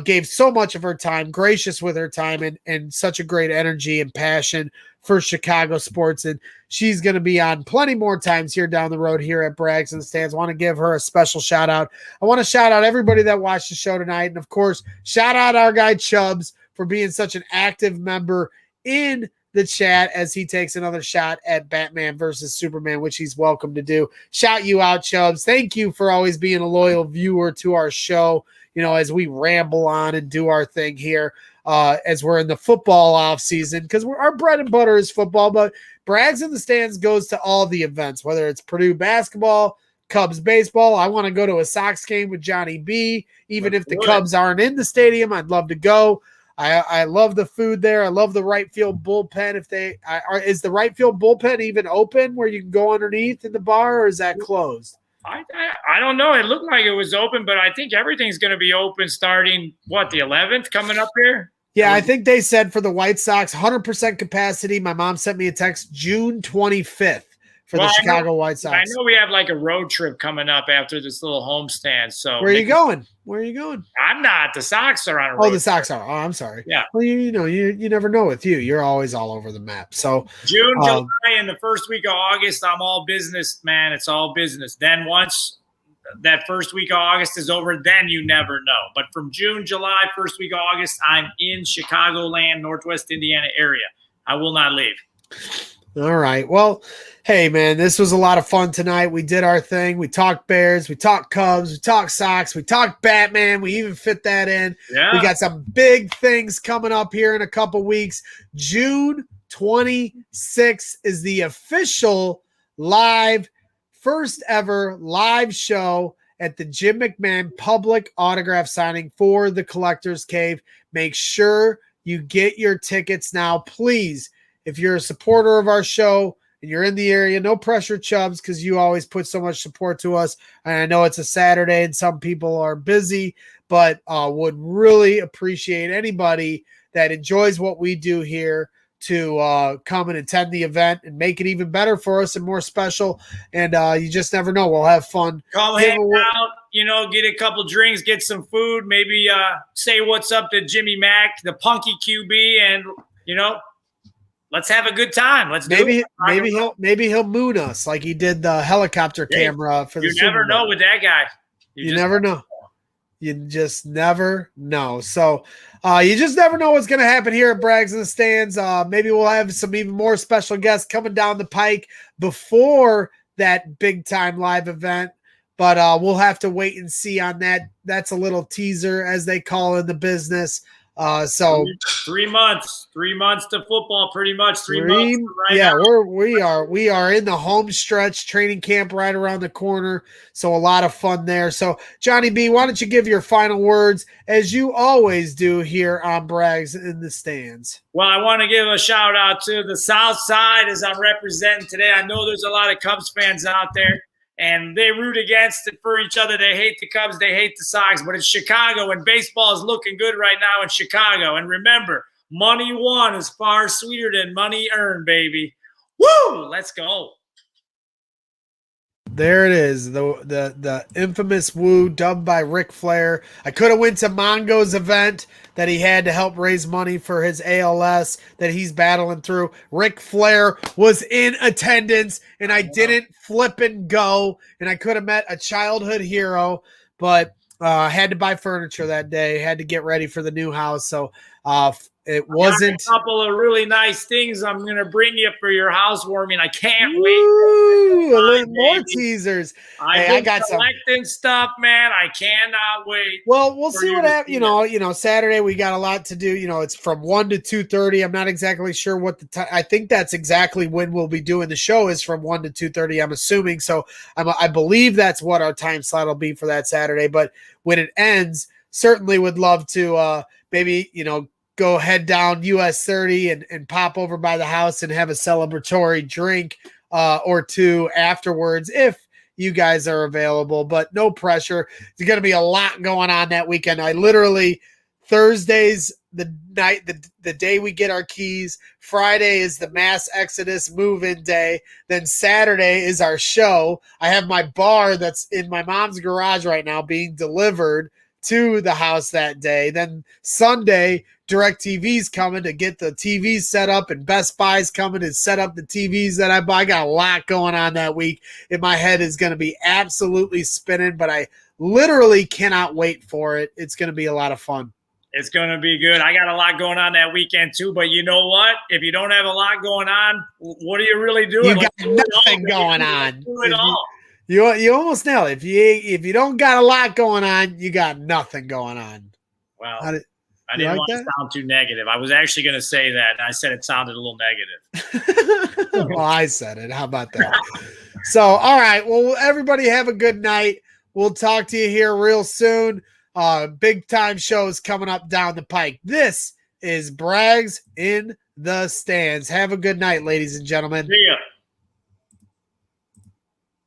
Gave so much of her time, gracious with her time, and such a great energy and passion for Chicago sports. And she's going to be on plenty more times here down the road here at Brags and Stands. I want to give her a special shout out. I want to shout out everybody that watched the show tonight. And of course, shout out our guy Chubbs for being such an active member in the chat as he takes another shot at Batman versus Superman, which he's welcome to do. Shout you out, Chubbs. Thank you for always being a loyal viewer to our show, as we ramble on and do our thing here as we're in the football off season, because our bread and butter is football, but Brags in the Stands goes to all the events, whether it's Purdue basketball, Cubs baseball. I want to go to a Sox game with Johnny B. Even if the Cubs aren't in the stadium, I'd love to go. I love the food there. I love the right field bullpen. Is the right field bullpen even open where you can go underneath in the bar, or is that closed? I don't know. It looked like it was open, but I think everything's going to be open starting, the 11th coming up here? Yeah, I think they said for the White Sox, 100% capacity. My mom sent me a text June 25th. For the Chicago White Sox. I know we have like a road trip coming up after this little homestand. So where are you going? I'm not. The Sox are on a road trip. The Sox are. Oh, I'm sorry. Yeah. Well, you never know with you. You're always all over the map. So June, July, and the first week of August, I'm all business, man. It's all business. Then once that first week of August is over, then you never know. But from June, July, first week of August, I'm in Chicagoland, Northwest Indiana area. I will not leave. All right. Well, hey, man, this was a lot of fun tonight. We did our thing. We talked Bears. We talked Cubs. We talked Sox. We talked Batman. We even fit that in. Yeah. We got some big things coming up here in a couple weeks. June 26th is the official first ever live show at the Jim McMahon public autograph signing for the Collector's Cave. Make sure you get your tickets now, please. If you're a supporter of our show and you're in the area, no pressure, Chubbs, because you always put so much support to us. And I know it's a Saturday and some people are busy, but would really appreciate anybody that enjoys what we do here to come and attend the event and make it even better for us and more special. And you just never know. We'll have fun. Come hang out, get a couple drinks, get some food, maybe say what's up to Jimmy Mack, the punky QB, and, let's have a good time. Let's do it. Maybe he'll moon us like he did the helicopter camera for the Super Bowl. You never know with that guy. You never know. You just never know. So you just never know what's going to happen here at Brags in the Stands. Maybe we'll have some even more special guests coming down the pike before that big time live event. But we'll have to wait and see on that. That's a little teaser, as they call in the business. So 3 months to football, pretty much 3 months. Yeah, we are in the home stretch. Training camp right around the corner. So a lot of fun there. So Johnny B, why don't you give your final words as you always do here on Brags in the Stands? Well, I want to give a shout out to the South Side as I'm representing today. I know there's a lot of Cubs fans out there, and they root against it for each other. They hate the Cubs. They hate the Sox. But it's Chicago, and baseball is looking good right now in Chicago. And remember, money won is far sweeter than money earned, baby. Woo! Let's go. There it is, the infamous woo dubbed by Ric Flair. I could have went to Mongo's event that he had to help raise money for his ALS that he's battling through. Ric Flair was in attendance, and I didn't flip and go, and I could have met a childhood hero, but had to buy furniture that day, had to get ready for the new house. So It wasn't a couple of really nice things I'm going to bring you for your housewarming. I can't wait. Ooh, a little more teasers. I got collecting stuff, man. I cannot wait. Well, we'll see what happens. You know, Saturday we got a lot to do. You know, it's from 1 to 2:30. I'm not exactly sure what the time. I think that's exactly when we'll be doing the show is from 1 to 2:30. I'm assuming. So I believe that's what our time slot will be for that Saturday. But when it ends, certainly would love to maybe, you know, go head down US 30 and pop over by the house and have a celebratory drink or two afterwards if you guys are available, but no pressure. There's going to be a lot going on that weekend. I literally, Thursday's the night, the day we get our keys. Friday is the mass exodus move-in day. Then Saturday is our show. I have my bar that's in my mom's garage right now being delivered to the house that day. Then Sunday, DirecTV's coming to get the TVs set up, and Best Buy's coming to set up the TVs that I buy. I got a lot going on that week, and my head is going to be absolutely spinning, but I literally cannot wait for it. It's going to be a lot of fun. It's going to be good. I got a lot going on that weekend too, but you know what? If you don't have a lot going on, what are you really doing? You got nothing going on. Do it all. You almost nailed it. If you don't got a lot going on, you got nothing going on. Well, I didn't want to sound too negative. I was actually going to say that, and I said it sounded a little negative. Well, I said it. How about that? So, all right. Well, everybody have a good night. We'll talk to you here real soon. Big time shows coming up down the pike. This is Brags in the Stands. Have a good night, ladies and gentlemen. See ya.